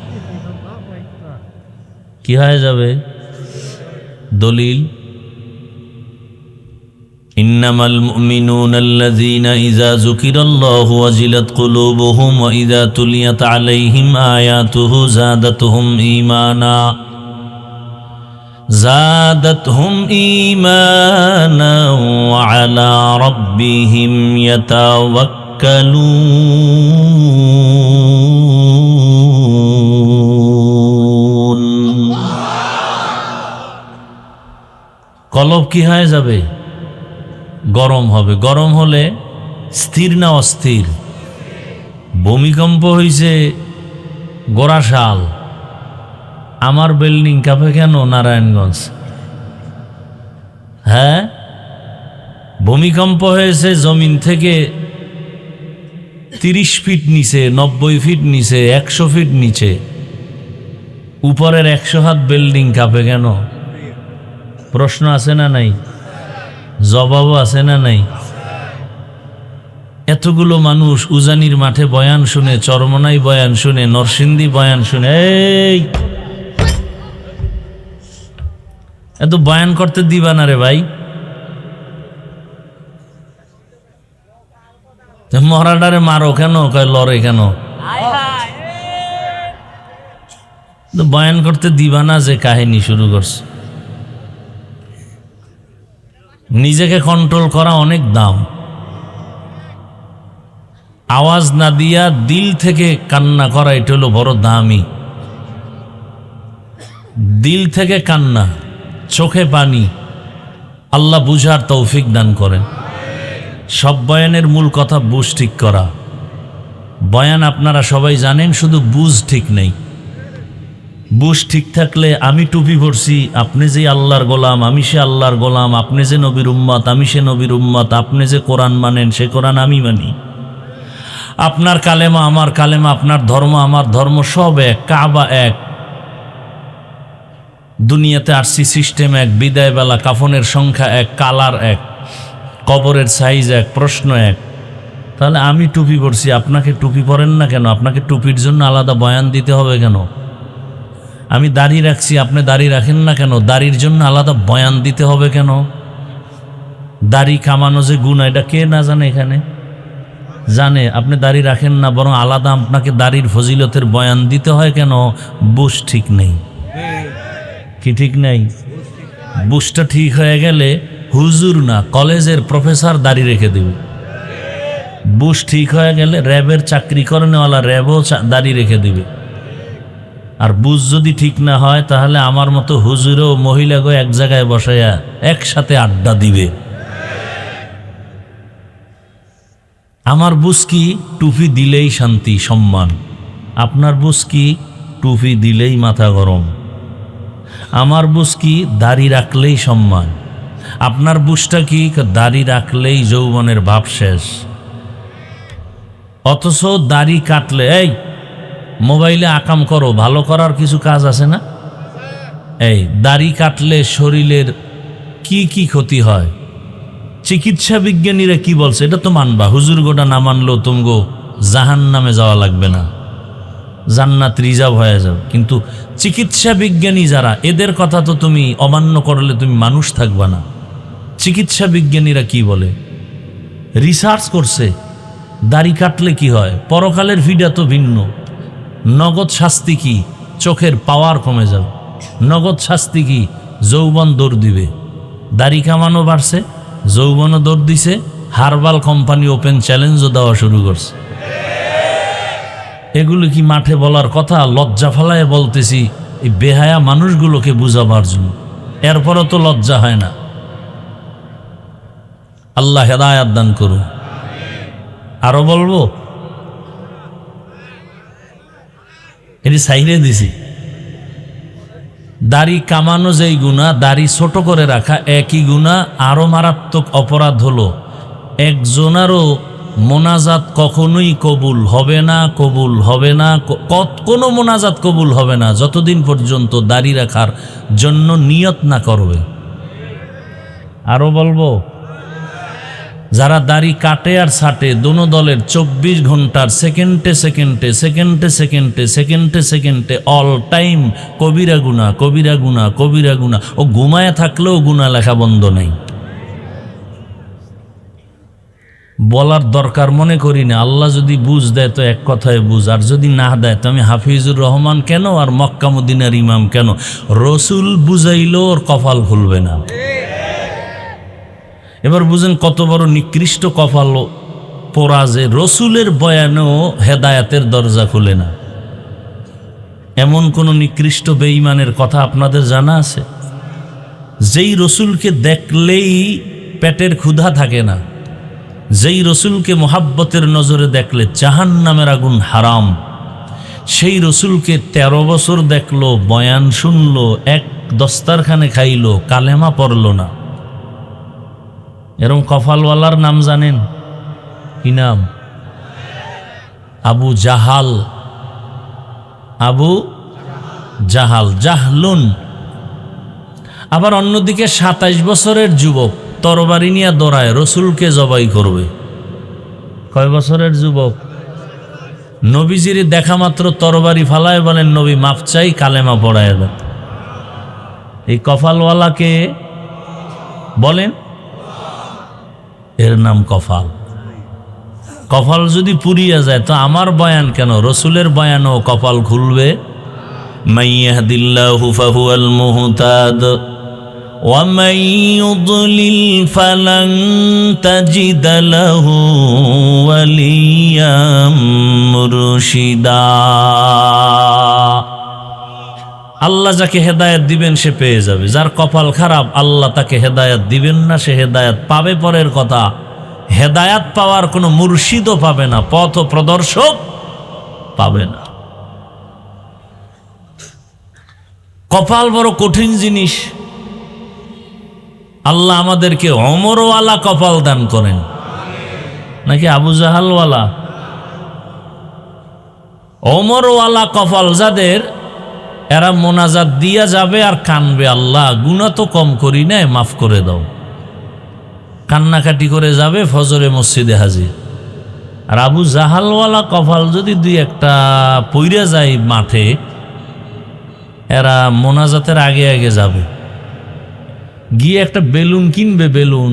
কি হয়ে যাবে দলিল ইন্নামাল মুমিনুনাল্লাযীনা ইযা যুকিরাল্লাহু ওয়াজিলাত কুলুবুহুম ওয়া ইযা তুলিয়াত আলাইহিম আয়াতুহু যাদাতুহুম ঈমানা زادتهم إيمانا وعلى ربهم يتوكلون কলব কি হয়ে যাবে? গরম হবে। গরম হলে স্থির না অস্থির? ভূমিকম্প হয়েছে গোরাশাল, আমার বিল্ডিং কাঁপে কেন নারায়ণগঞ্জ? হ্যাঁ, ভূমিকম্প হয়েছে জমিন থেকে 30 ফিট নিচে, 90 ফিট নিচে, 100 ফিট নিচে, উপরের 100 হাত বিল্ডিং কাঁপে কেন? প্রশ্ন আছে না নাই? জবাবও আছে না নাই? এতগুলো মানুষ উজানির মাঠে বয়ান শুনে, চরমনাই বয়ান শুনে, নরসিংদী বয়ান শুনে, এই এত বয়ান করতে দিবা না রে ভাই। মরাডারে মারো কেন? কয় লড়ে কেন? বয়ান করতে দিবা না যে কাহিনী শুরু করছে। নিজেকে কন্ট্রোল করা অনেক দাম। আওয়াজ না দিয়া দিল থেকে কান্না করা, এটা হলো বড় দামি। দিল থেকে কান্না, চোখে পানি, আল্লাহ বুঝার তৌফিক দান করেন। সব বয়ানের মূল কথা বুঝ ঠিক করা। বয়ান আপনারা সবাই জানেন, শুধু বুঝ ঠিক নেই। বুঝ ঠিক থাকলে আমি টুপি পরছি, আপনি যে আল্লাহর গোলাম, আমি সে আল্লাহর গোলাম, আপনি যে নবীর উম্মত, আমি সে নবীর উম্মত, আপনি যে কোরআন মানেন, সে কোরআন আমি মানি, আপনার কালেমা আমার কালেমা, আপনার ধর্ম আমার ধর্ম, সব এক, কাবা এক, দুনিয়াতে আরসি সিস্টেম এক, বিদায় বেলা কাফনের সংখ্যা এক, কালার এক, কবরের সাইজ এক, প্রশ্ন এক। তাহলে আমি টুপি পরছি, আপনাকে টুপি পরেন না কেন? আপনাকে টুপির জন্য আলাদা বয়ান দিতে হবে কেন? আমি দাড়ি রাখছি, আপনি দাড়ি রাখেন না কেন? দাড়ির জন্য আলাদা বয়ান দিতে হবে কেন? দাড়ি কামানো যে গুনাহ, এটা কে না জানে? এখানে জানে। আপনি দাড়ি রাখেন না, বরং আলাদা আপনাকে দাড়ির ফজিলতের বয়ান দিতে হয় কেন? বুঝ ঠিক নেই। কি ঠিক নেই? বুঝটা ঠিক হয়ে গেলে হুজুর না, কলেজের প্রফেসর দাড়ি রেখে দেবে। বুঝ ঠিক হয়ে গেলে র্যাবের চাকরি করেনেওয়ালা র্যাবও দাড়ি রেখে দেবে। আর বুঝ যদি ঠিক না হয়, তাহলে আমার মতো হুজুরও মহিলাকে এক জায়গায় বসাইয়া একসাথে আড্ডা দিবে। আমার বুঝ কি? টুপি দিলেই শান্তি সম্মান। আপনার বুঝ কি? টুপি দিলেই মাথা গরম। আমার বুঝ কি? দাড়ি রাখলেই সম্মান। আপনার বুঝটা কি? দাড়ি রাখলেই যৌবনের ভাব শেষ। অথচ দাড়ি কাটলে, এই মোবাইলে আকাম করো, ভালো করার কিছু কাজ আছে না? এই দাড়ি কাটলে শরীরের কি কি ক্ষতি হয়? চিকিৎসা বিজ্ঞানীরা কি বলছে? এটা তো মানবা, হুজুর গোটা না মানলেও তুমগো জাহান্নামে যাওয়া লাগবে না, জান্নাত রিজার্ভ হয়ে যাবে। কিন্তু চিকিৎসা বিজ্ঞানী যারা, এদের কথা তো তুমি অমান্য করলে তুমি মানুষ থাকবা না। চিকিৎসা বিজ্ঞানীরা কি বলে? রিসার্চ করছে দাড়ি কাটলে কি হয়। পরকালের ভিডা তো ভিন্ন। নগদ শাস্তি কি? চোখের পাওয়ার কমে যাবে। নগদ শাস্তি কি? যৌবন দৌড় দিবে। দাড়ি কামানো বাড়ছে, যৌবনও দৌড় দিছে। হার্বাল কোম্পানি ওপেন চ্যালেঞ্জও দেওয়া শুরু করছে। এগুলো কি মাঠে বলার কথা? লজ্জা ফেলায় বলতেছি এই বেহায়া মানুষগুলোকে বুঝাবার জন্য। এরপরও তো লজ্জা হয় না। আল্লাহ হেদায়াত দান করুন। আরো বলবো? এটি সাইরে দিছি। দাড়ি কামানো যেই গুনাহ, দাড়ি ছোট করে রাখা একই গুনাহ। আরো মারাত্মক অপরাধ হলো একজনারও মোনাজাত কখনোই কবুল হবে না, কবুল হবে না, কোনো মোনাজাত কবুল হবে না যতদিন পর্যন্ত দাড়ি রাখার জন্য নিয়ত না করবে। আরো বলবো, যারা দাড়ি কাটে আর ছাটে দোনো দলের 24 ঘন্টার সেকেন্ডে সেকেন্ডে সেকেন্ডে সেকেন্ডে সেকেন্ডে সেকেন্ডে অল টাইম কবিরা গুনাহ, কবিরা গুনাহ, কবিরা গুনাহ। ও ঘুমায় থাকলেও গুনাহ লেখা বন্ধ নেই। বলার দরকার মনে করি না। আল্লাহ যদি বুঝ দেয় তো এক কথায় বুঝ, আর যদি না দেয় তো আমি হাফিজুর রহমান কেন আর মক্কা মদিনার ইমাম কেন? রসুল বুঝাইলেও ওর কপাল খুলবে না। এবার বুঝেন কত বড় নিকৃষ্ট কপাল পোড়া যে রসুলের বয়ানেও হেদায়াতের দরজা খুলে না। এমন কোন নিকৃষ্ট বেঈমানের কথা আপনাদের জানা আছে? যেই রসুলকে দেখলেই পেটের ক্ষুধা থাকে না, যেই রসুলকে মোহাব্বতের নজরে দেখলে জাহান্নামের আগুন হারাম, সেই রসুলকে 13 বছর দেখলো, বয়ান শুনলো, এক দস্তারখানে খাইলো, কালেমা পড়লো না। এরকম কপালওয়ালার নাম জানেন কি নাম? আবু জাহাল। আবু জাহাল, জাহলুন। আবার অন্যদিকে 27 বছরের যুবক তরবারি নিয়ে দৌড়ায়, রসুলকে জবাই করবে। কয় বছরের যুবক? নবীজির দেখা মাত্র তরবারি ফালায়, বলেন নবী মাফ চাই, কালেমা পড়ায় দেন। এই কপালওয়ালাকে বলেন, এর নাম কপাল। কপাল যদি পুড়িয়া যায় তো আমার বয়ান কেন, রসুলের বয়ানও কপাল খুলবে। মাইয়াহদিল্লাহু ফাহুয়াল মুহতাদ ওয়া মান ইউদ্লিল ফালান তাজিদ লাহু ওয়ালিয়াম মুরশিদা। আল্লাহ যাকে হেদায়েত দিবেন সে পেয়ে যাবে, যার কপাল খারাপ আল্লাহ তাকে হেদায়েত দিবেন না, সে হেদায়েত পাবে পরের কথা, হেদায়াত পাওয়ার কোনো মুর্শিদও পাবে না, পথ প্রদর্শক পাবে না। কপাল বড় কঠিন জিনিস। আল্লাহ আমাদেরকে ওমরওয়ালা কপাল দান করেন, নাকি আবু জাহালওয়ালা? ওমরওয়ালা কপাল যাদের, এরা মোনাজাত দিয়া যাবে আর কানবে, আল্লাহ গুনাহ তো কম করি নাই, মাফ করে দাও। কান্নাকাটি করে যাবে, ফজরে মসজিদে হাজির। আর আবু জাহালওয়ালা কপাল যদি দুই একটা পইরা যায় মাঠে, এরা মোনাজাতের আগে আগে যাবে, গিয়ে একটা বেলুন কিনবে, বেলুন,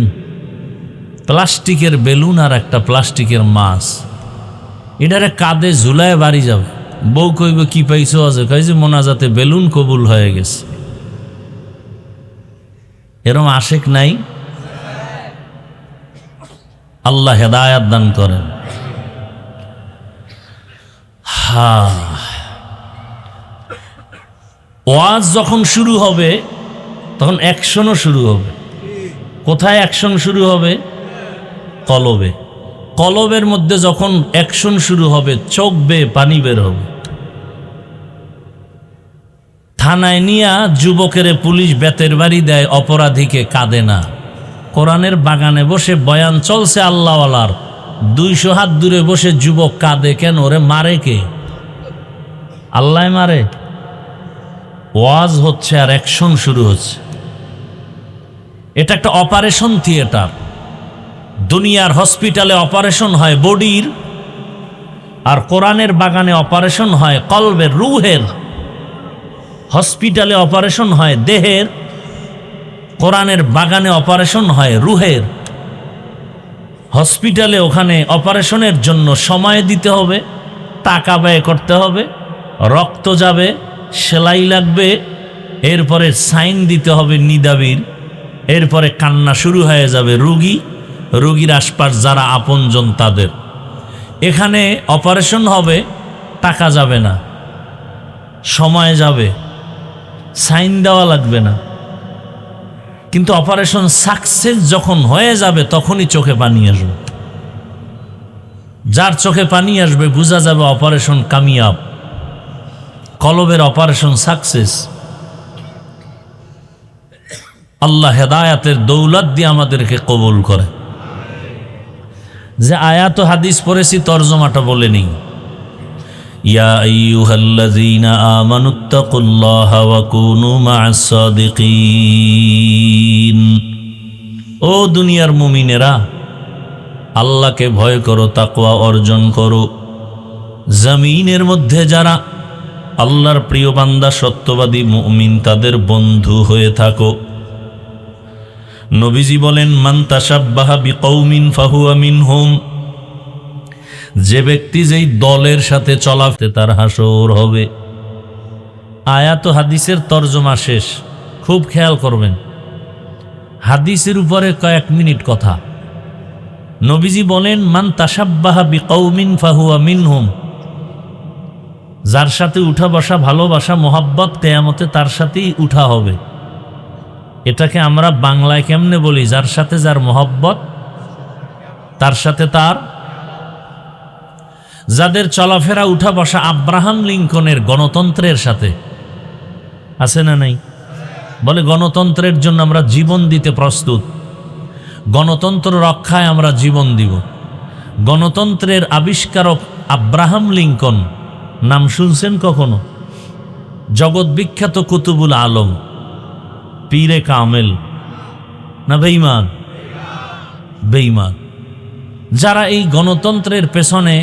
প্লাস্টিকের বেলুন আর একটা প্লাস্টিকের মাছ, এটারে কাঁধে ঝুলায় বাড়ি যাবে। বউ কইব কি পাইছো? আছে কইছে মোনাজাতে বেলুন কবুল হয়ে গেছে। এরম আশেক নাই? আল্লাহ হেদায়াত দান করেন। ওয়াজ যখন শুরু হবে তখন অ্যাকশনও শুরু হবে। কোথায় অ্যাকশন শুরু হবে? কলবে। কলবের মধ্যে যখন অ্যাকশন শুরু হবে, চোখ বেয়ে পানি বের হবে। থানায় নিয়া যুবকের পুলিশ বেতের বাড়ি দেয়, অপরাধীকে কাঁদে না। কোরআনের বাগানে বসে বয়ান চলছে আল্লাহওয়ালার, 200 হাত দূরে বসে যুবক কাঁদে কেন? ওরে মারে কে? আল্লাহ মারে? ওয়াজ হচ্ছে আর অ্যাকশন শুরু হচ্ছে। এটা একটা অপারেশন থিয়েটার। দুনিয়ার হসপিটালে অপারেশন হয় বডির, আর কোরআনের বাগানে অপারেশন হয় কলবের, রুহের। হসপিটালে অপারেশন হয় দেহের, কোরআনের বাগানে অপারেশন হয় রুহের। হসপিটালে ওখানে অপারেশনের জন্য সময় দিতে হবে, টাকা ব্যয় করতে হবে, রক্ত যাবে, সেলাই লাগবে, এরপরে সাইন দিতে হবে নিদাবির, এরপরে কান্না শুরু হয়ে যাবে রুগীর আশপাশ যারা আপনজন তাদের। এখানে অপারেশন হবে, টাকা যাবে না, সময় যাবে, সাইন দেওয়া লাগবে না, কিন্তু অপারেশন সাকসেস যখন হয়ে যাবে তখনই চোখে পানি আসবে। যার চোখে পানি আসবে বোঝা যাবে অপারেশন কামিয়াব, কলবের অপারেশন সাকসেস। আল্লাহ হেদায়াতের দৌলত দিয়ে আমাদেরকে কবুল করে। যে আয়াত ও হাদিস পড়েছি তরজমাটা বলে নেই। ইয়া আইয়ুহাল্লাযীনা আমানুত্তাকুল্লাহা ওয়া কুনু মা'আস সাদিকিন। ও দুনিয়ার মুমিনেরা, আল্লাহকে ভয় করো, তাকওয়া অর্জন করো। জমিনের মধ্যে যারা আল্লাহর প্রিয় বান্দা সত্যবাদী মুমিন তাদের বন্ধু হয়ে থাকো। নবীজি বলেন, মান তাশাব্বাহা বিকৌমিন ফাহুয়া মিনহুম, যে ব্যক্তি যেই দলের সাথে চলাফে তার হাসর হবে। আয়াত ও হাদিসের তর্জমা শেষ, খুব খেয়াল করবেন। হাদিসের উপরে কয়েক মিনিট কথা। নবীজি বলেন, মান তাশাব্বাহা বিকৌমিন ফাহুয়া মিনহুম, যার সাথে উঠা বসা, ভালোবাসা, মোহাব্বত, কিয়ামতে তার সাথেই উঠা হবে। এটাকে আমরা বাংলায় কেমনে বলি? যার সাথে যার মোহাব্বত তার সাথে তার। যাদের চলাফেরা উঠা বসা আব্রাহাম লিঙ্কনের গণতন্ত্রের সাথে আছে না নাই? বলে গণতন্ত্রের জন্য আমরা জীবন দিতে প্রস্তুত, গণতন্ত্র রক্ষায় আমরা জীবন দিব। গণতন্ত্রের আবিষ্কারক আব্রাহাম লিঙ্কন, নাম শুনছেন কখনো? জগৎ বিখ্যাত কুতুবুল আলম, পীরে কামেল না বেঈমান? বেঈমান। যারা এই গণতন্ত্রের পেছনে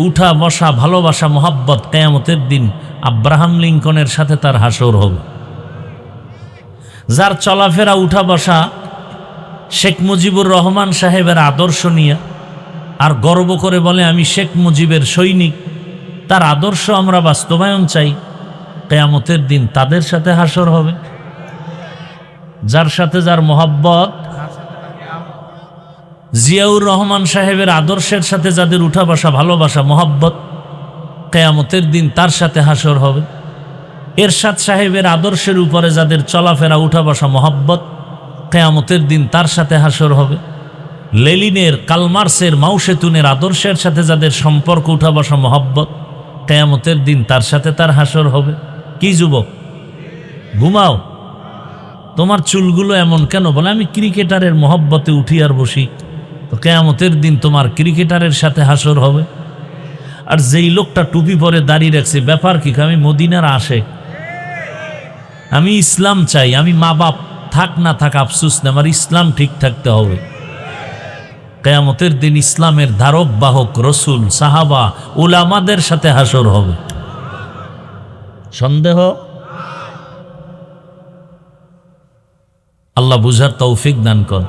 উঠা বসা, ভালোবাসা, মোহাব্বত, কিয়ামতের দিন আব্রাহাম লিঙ্কনের সাথে তার হাসর হবে। যার চলাফেরা উঠা বসা শেখ মুজিবুর রহমান সাহেবের আদর্শ নিয়ে, আর গর্ব করে বলে আমি শেখ মুজিবের সৈনিক, তার আদর্শ আমরা বাস্তবায়ন চাই, কিয়ামতের দিন তাদের সাথে হাসর হবে। যার সাথে যার মোহাব্বত, জিয়াউর রহমান সাহেবের আদর্শের সাথে যাদের উঠা বসা, ভালোবাসা, মোহাব্বত, কিয়ামতের দিন তার সাথে হাসর হবে। এরশাদ সাহেবের আদর্শের উপরে যাদের চলাফেরা, উঠা বসা, মোহাব্বত, কিয়ামতের দিন তার সাথে হাসর হবে। লেনিনের, কালমার্সের, মাওসেতুনের আদর্শের সাথে যাদের সম্পর্ক, উঠা বসা, মোহাব্বত, কিয়ামতের দিন তার সাথে তার হাসর হবে। কি যুবক, ঘুমাও? তোমার চুলগুলো এমন কেন? বলে আমি ক্রিকেটারের মোহব্বতে উঠি আর বসি। তো কিয়ামতের দিন তোমার ক্রিকেটারের সাথে হাসর হবে। আর যেই লোকটা টুপি পরে দাঁড়িয়ে রাখছে, ব্যাপার কি? আমি মদিনার আশেক, আমি ইসলাম চাই, আমি মা বাপ থাক না থাক আফসুস না, আমার ইসলাম ঠিক থাকতে হবে। কিয়ামতের দিন ইসলামের ধারক বাহক রসুল, সাহাবা, উলামাদের সাথে হাসর হবে। সন্দেহ? আল্লাহ বুঝার তৌফিক দান কর।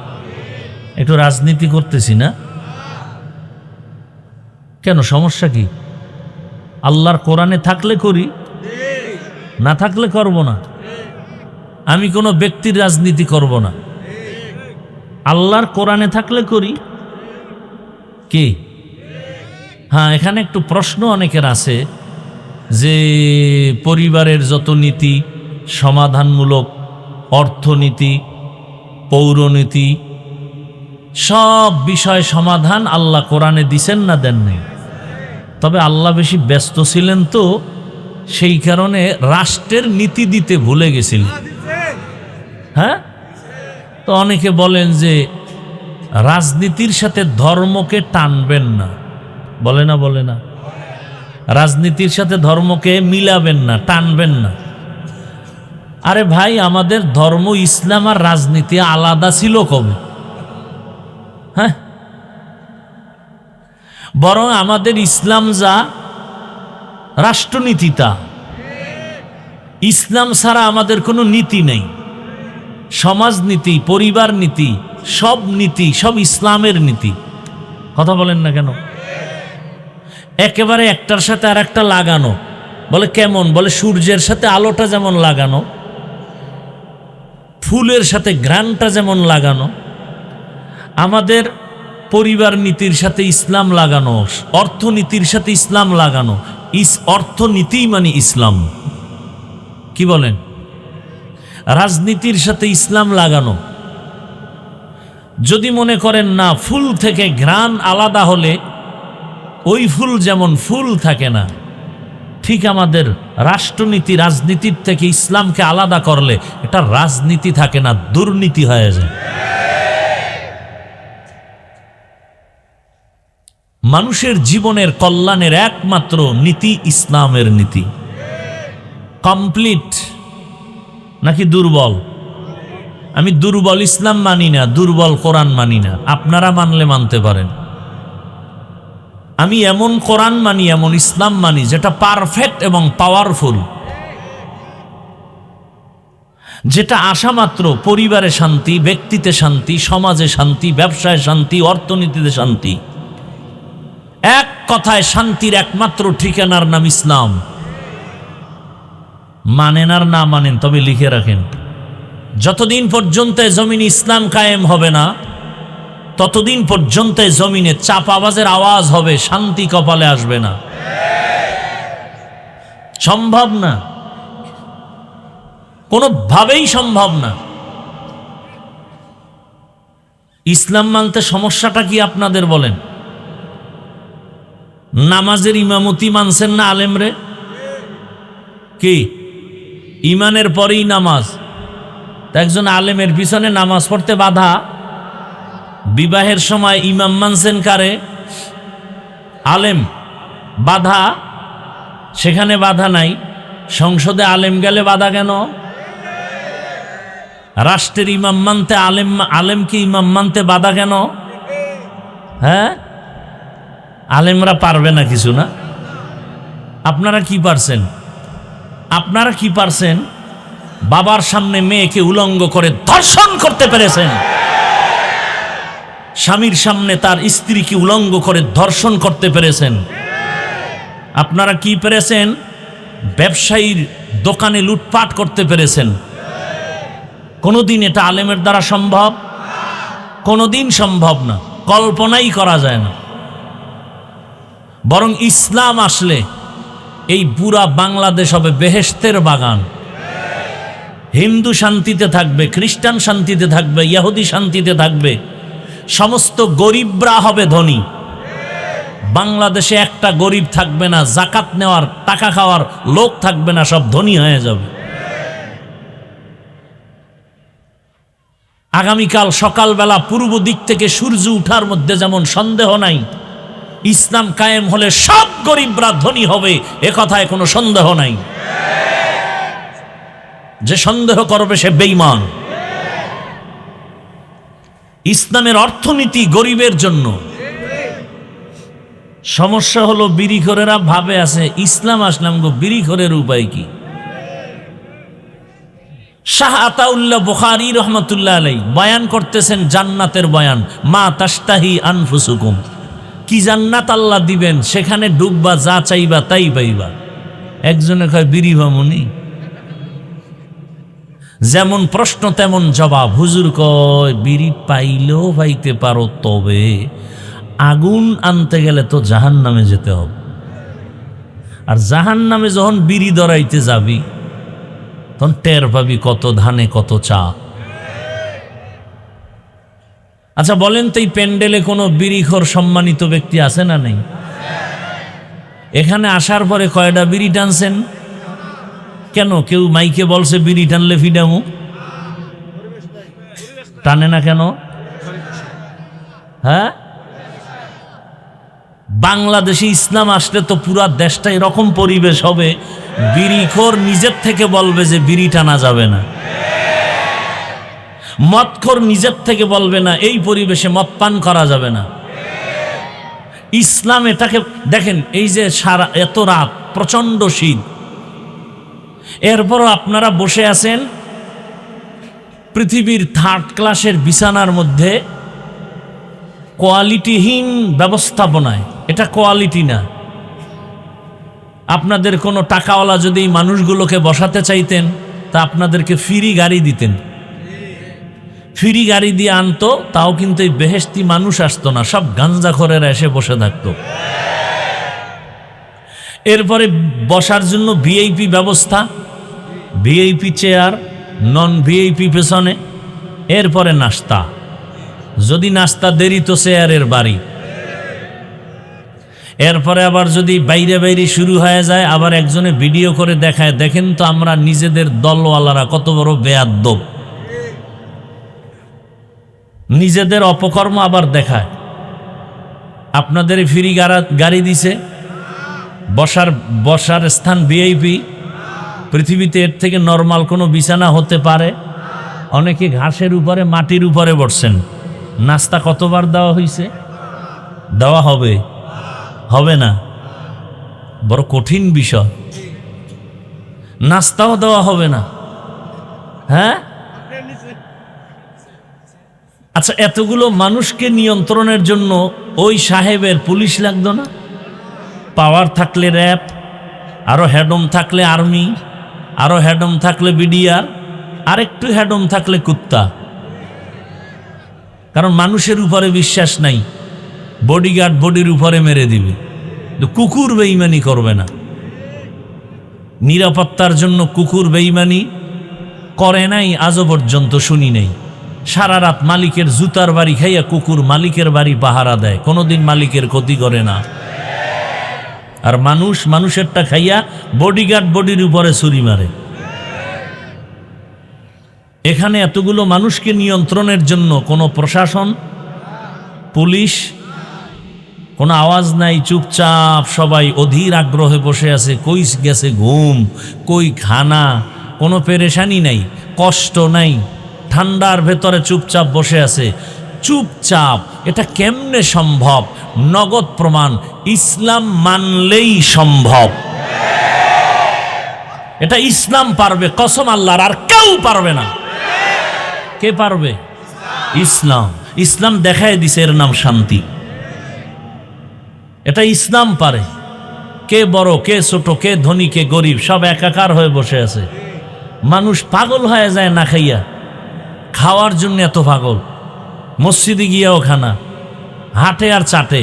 একটু রাজনীতি করতেছি না কেন? সমস্যা কি? আল্লাহর কোরআনে থাকলে করি, না থাকলে করব না। আমি কোনো ব্যক্তির রাজনীতি করব না, আল্লাহর কোরআনে থাকলে করি। কি? হ্যাঁ, এখানে একটু প্রশ্ন অনেকের আছে যে পরিবারের যত নীতি, সমাধানমূলক, অর্থনীতি, পৌরনীতি, সব বিষয় সমাধান আল্লাহ কোরআনে দিছেন না দেন নাই? তবে আল্লাহ বেশি ব্যস্ত ছিলেন, তো সেই কারণে রাষ্ট্রের নীতি দিতে ভুলে গেছিলেন। হ্যাঁ, তো অনেকে বলেন যে রাজনীতির সাথে ধর্মকে টানবেন না, বলে না? বলে না? রাজনীতির সাথে ধর্মকে মিলাবেন না, টানবেন না। আরে ভাই, আমাদের ধর্ম ইসলাম আর রাজনীতি আলাদা ছিল কবে? হ্যাঁ, বরং আমাদের ইসলাম যা, রাষ্ট্রনীতি তা। ইসলাম ছাড়া আমাদের কোনো নীতি নেই। সমাজনীতি, পরিবার নীতি, সব নীতি, সব ইসলামের নীতি। কথা বলেন না কেন? একেবারে একটার সাথে আর একটা লাগানো। বলে কেমন? বলে সূর্যের সাথে আলোটা যেমন লাগানো, ফুলের সাথে ঘ্রাণটা যেমন লাগানো, আমাদের পরিবার নীতির সাথে ইসলাম লাগানো, অর্থনীতির সাথে ইসলাম লাগানো। অর্থনীতি মানে ইসলাম। কি বলেন? রাজনীতির সাথে ইসলাম লাগানো। যদি মনে করেন না ফুল থেকে ঘ্রাণ আলাদা হলে ওই ফুল যেমন ফুল থাকে না, ঠিক আমাদের রাষ্ট্রনীতি, রাজনীতির থেকে ইসলামকে আলাদা করলে এটা রাজনীতি থাকে না, দুর্নীতি হয়ে যায়। মানুষের জীবনের কল্যাণের একমাত্র নীতি ইসলামের নীতি। কমপ্লিট নাকি দুর্বল? আমি দুর্বল ইসলাম মানি না, দুর্বল কোরআন মানি না। আপনারা মানলে মানতে পারেন। আমি এমন কোরআন মানি, এমন ইসলাম মানি যেটা পারফেক্ট এবং পাওয়ারফুল। যেটা আশা মাত্র পরিবারে শান্তি, ব্যক্তিতে শান্তি, সমাজে শান্তি, ব্যবসায় শান্তি, অর্থনীতিতে শান্তি। এক কথায় শান্তির একমাত্র ঠিকানার নাম ইসলাম। মানেন আর না মানেন, তবে লিখে রাখেন, যতদিন পর্যন্ত জমিনে ইসলাম কায়েম হবে না ততদিন পর্যন্ত জমিনে চাপাবাজের আওয়াজ হবে, শান্তি কপালে আসবে না। সম্ভব না, কোনোভাবেই সম্ভব না। ইসলাম মানতে সমস্যাটা কি আপনাদের বলেন? নামাজের ইমামতি মানছেন না আলেমরে? কি ইমানের পরেই নামাজ? একজন আলেমের পিছনে নামাজ পড়তে বাধা। বিবাহের সময় ইমাম মানছেন কারে? আলেম। বাধা সেখানে বাধা নাই, সংসদে আলেম গেলে বাধা কেন? রাষ্ট্রের ইমাম মানতে আলেমকে ইমাম মানতে বাধা কেন? হ্যাঁ, আলেমরা পারবে না কিছু না? আপনারা কি পারছেন? আপনারা কি পারছেন? বাবার সামনে মেয়েকে উলঙ্গ করে ধর্ষণ করতে পেরেছেন। স্বামীর সামনে তার স্ত্রীকে উলঙ্গ করে ধর্ষণ করতে পেরেছেন। আপনারা কি পেরেছেন? ব্যবসায়ীর দোকানে লুটপাট করতে পেরেছেন। কোনোদিন এটা আলেমের দ্বারা সম্ভব? কোনোদিন সম্ভব না, কল্পনাই করা যায় না। বরং ইসলাম আসলে এই পুরা বাংলাদেশ হবে বেহেশতের বাগান। হিন্দু শান্তিতে থাকবে, খ্রিস্টান শান্তিতে থাকবে, ইহুদি শান্তিতে থাকবে, সমস্ত গরিবরা হবে ধনী। বাংলাদেশে একটা গরিব থাকবে না, জাকাত নেওয়ার টাকা খাওয়ার লোক থাকবে না, সব ধনী হয়ে যাবে। আগামীকাল সকালবেলা পূর্ব দিক থেকে সূর্য উঠার মধ্যে যেমন সন্দেহ নাই, ইসলাম কায়েম হলে সব গরিবরা ধনী হবে, এ কথায় কোনো সন্দেহ নাই। যে সন্দেহ করবে সে বেঈমান। ইসলামের অর্থনীতি গরিবের জন্য। সমস্যা হলো বিড়িখোরেরা ভাবে আছে ইসলাম আসলাম গো, বিড়িখোরের উপায় কি? শাহ আতাউল্লাহ বুখারী রহমাতুল্লাহ আলাইহি বয়ান করতেছেন জান্নাতের বয়ান, মা তাশতাহি আনফুসুকুম। কি জান্নাত আল্লাহ দিবেন, সেখানে ডুববা, যা চাইবা তাই পাইবা। একজনে কয় বিড়ি ভামুনি। যেমন প্রশ্ন তেমন জবাব। হুজুর কয় বিড়ি পাইলেও পাইতে পারো, তবে আগুন আনতে গেলে তো জাহান্নামে যেতে হবে। আর জাহান্নামে যখন বিড়ি ধরাইতে যাবি তখন টের পাবি কত ধানে কত চা। আচ্ছা বলেন তো, এই প্যান্ডেলে কোনো বিড়িখোর সম্মানিত ব্যক্তি আছে না নেই? এখানে আসার পরে কয়টা বিড়ি টানছেন? কেন কেউ মাইকে বলছে বিড়ি টানলে ফিডামু? টানে না কেন? হ্যাঁ, বাংলাদেশে ইসলাম আসলে তো পুরা দেশটা এরকম পরিবেশ হবে, বিড়িখোর নিজের থেকে বলবে যে বিড়ি টানা যাবে না, মদখোর নিজের থেকে বলবে না এই পরিবেশে মদ পান করা যাবে না। ইসলাম এটাকে দেখেন, এই যে সারা এত রাত প্রচন্ড শীত, এরপরও আপনারা বসে আছেন পৃথিবীর 3rd ক্লাসের বিছানার মধ্যে, কোয়ালিটিহীন ব্যবস্থাপনায়। এটা কোয়ালিটি না। আপনাদের কোনো টাকাওয়ালা যদি এই মানুষগুলোকে বসাতে চাইতেন তা আপনাদেরকে ফ্রি গাড়ি দিতেন, ফ্রি গাড়ি দিয়ে আনতো, তাও কিন্তু এই বেহেশতি মানুষ আসতো না, সব গাঞ্জাখোরেরা এসে বসে থাকতো। এরপরে বসার জন্য ভিআইপি ব্যবস্থা, ভিআইপি চেয়ার, নন ভিআইপি পেছনে, এরপরে নাস্তা, যদি নাস্তা দেরি তো চেয়ারের বাড়ি। এরপরে আবার যদি বাইরে বাইরে শুরু হয়ে যায়, আবার একজনে ভিডিও করে দেখায়, দেখেন তো আমরা নিজেদের দলওয়ালারা কত বড় বেয়াদ্দব, নিজেদের অপকর্ম আবার দেখায়। আপনাদের ফ্রি গাড়ি দিছে, বসার স্থান ভিআইপি, পৃথিবীতে এর থেকে নরমাল কোনো বিছানা হতে পারে? অনেকে ঘাসের উপরে, মাটির উপরে বসছেন। নাস্তা কতবার দেওয়া হয়েছে? দেওয়া হবে? হবে না? বড় কঠিন বিষয়। নাস্তাও দেওয়া হবে না। হ্যাঁ, আচ্ছা এতগুলো মানুষকে নিয়ন্ত্রণের জন্য ওই সাহেবের পুলিশ লাগতো না? পাওয়ার থাকলে র্যাব, আরো হেডম থাকলে আর্মি, আরো হেডম থাকলে বিডিআর, আরেকটু হেডম থাকলে কুত্তা। কারণ মানুষের উপরে বিশ্বাস নাই, বডিগার্ড বডির উপরে মেরে দিবে। কুকুর বেঈমানি করবে না, নিরাপত্তার জন্য কুকুর বেঈমানি করে নাই, আজও পর্যন্ত শুনি নাই। সারা রাত মালিকের জুতার বাড়ি খাইয়া কুকুর মালিকের বাড়ি পাহারা দেয়, কোনোদিন মালিকের ক্ষতি করে না। আর মানুষ মানুষেরটা খাইয়া বডিগার্ড বডির উপরে ছুরি মারে। এখানে এতগুলো মানুষকে নিয়ন্ত্রণের জন্য কোনো প্রশাসন, পুলিশ, কোনো আওয়াজ নাই, চুপচাপ সবাই অধীর আগ্রহে বসে আছে। কই গেছে ঘুম, কই খানা, কোনো পেরেশানি নাই, কষ্ট নাই, ঠান্ডার ভেতরে চুপচাপ বসে আছে। চুপচাপ এটা কেমনে সম্ভব? নগদ প্রমাণ, ইসলাম মানলেই সম্ভব। এটা ইসলাম পারবে, কসম আল্লাহর, আর কেউ পারবে না। কে পারবে? ইসলাম। ইসলাম দেখায় দিছে, এর নাম শান্তি। এটা ইসলাম পারে। কে বড়, কে ছোট, কে ধনী, কে গরিব, সব একাকার হয়ে বসে আছে। মানুষ পাগল হয়ে যায় না খাইয়া, খাওয়ার জন্য এত পাগল। মসজিদে গিয়াও খানা, হাটে আর চাটে।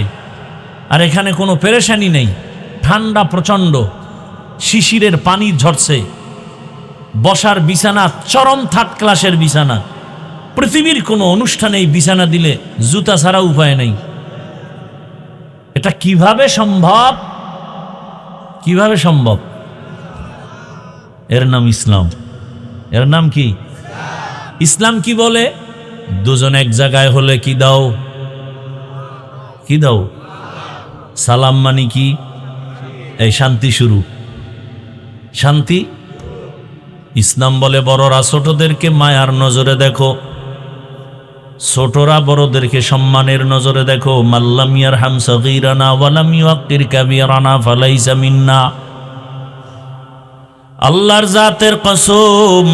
আর এখানে কোনো পেরেশানি নেই, ঠান্ডা প্রচণ্ড, শিশিরের পানি ঝরছে, বসার বিছানা চরম থার্ড ক্লাসের বিছানা। পৃথিবীর কোনো অনুষ্ঠানে এই বিছানা দিলে জুতা ছাড়া উপায় নেই। এটা কিভাবে সম্ভব? কিভাবে সম্ভব? এর নাম ইসলাম। এর নাম কি? ইসলাম কি বলে? দুজন এক জায়গায় হলে কি দাও? কি দাও? সালাম। মানে কি? এই শান্তি শুরু, শান্তি। ইসলাম বলে বড়রা ছোটদেরকে মায়ার নজরে দেখো, ছোটরা বড়দেরকে সম্মানের নজরে দেখো। মাল্লাম ইয়ারহাম সগীরানা ওয়ালাম ইউক্কির কাবীরানা ফালাইসা মিন্না। আল্লাহর জাতের কসম,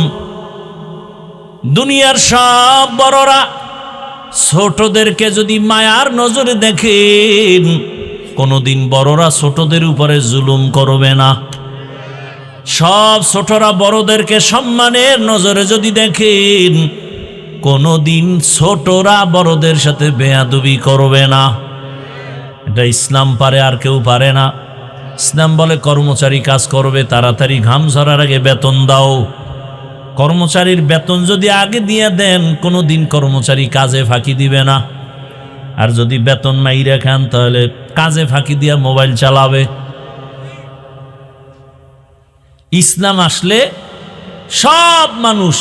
দুনিয়ার সব বড়রা ছোটদেরকে যদি মায়ার নজরে দেখেন, কোনোদিন বড়রা ছোটদের উপরে জুলুম করবে না। সব ছোটরা বড়দেরকে সম্মানের নজরে যদি দেখেন, কোনোদিন ছোটরা বড়দের সাথে বেয়াদবি করবে না। এটা ইসলাম পারে, আর কেউ পারে না। ইসলাম বলে কর্মচারী কাজ করবে, তাড়াতাড়ি ঘাম ঝরার আগে বেতন দাও। কর্মচারীর বেতন যদি আগে দিয়ে দেন, কোনোদিন কর্মচারী কাজে ফাঁকি দিবে না। আর যদি বেতন মাইরা খান, তাহলে কাজে ফাঁকি দিয়া মোবাইল চালাবে। ইসলাম আসলে সব মানুষ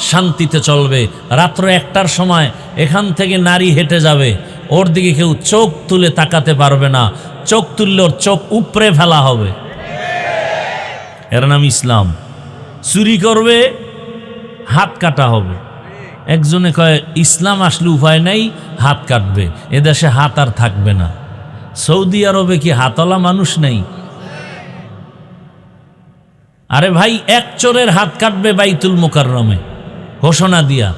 শান্তিতে চলবে। রাত্র 1টার সময় এখান থেকে নারী হেঁটে যাবে, ওর দিকে কেউ চোখ তুলে তাকাতে পারবে না। চোখ তুললে ওর চোখ উপড়ে ফেলা হবে। এর নাম ইসলাম। চুরি করবে, হাত কাটা হবে। একজনে কয় ইসলাম আসলে উপায় নাই, হাত কাটবে। এদেশে হাত আর থাকবে না। সৌদি আরবে কি হাতওয়ালা মানুষ নেই? আরে ভাই, এক চোরের হাত কাটবে বাইতুল মুকাররমে ঘোষণা দিয়া।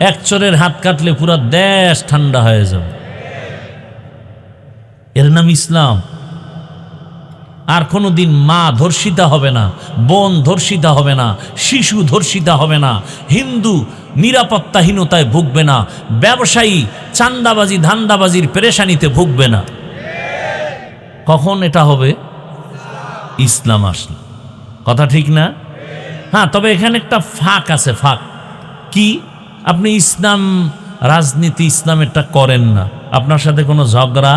এক চোরের হাত কাটলে পুরো দেশ ঠান্ডা হয়ে যাবে। এর নাম ইসলাম। আর কোনোদিন মা ধর্ষিতা হবে না, বোন ধর্ষিতা হবে না, শিশু ধর্ষিতা হবে না, হিন্দু নিরাপত্তাহীনতায় ভুগবে না, ব্যবসায়ী চান্দাবাজি ধান্দাবাজির পেরেশানিতে ভুগবে না। কখন এটা হবে? ইসলাম আসলে। কথা ঠিক না? হ্যাঁ, তবে এখানে একটা ফাঁক আছে। ফাঁক কি? আপনি ইসলাম রাজনীতি ইসলামেরটা করেন না, আপনার সাথে কোনো ঝগড়া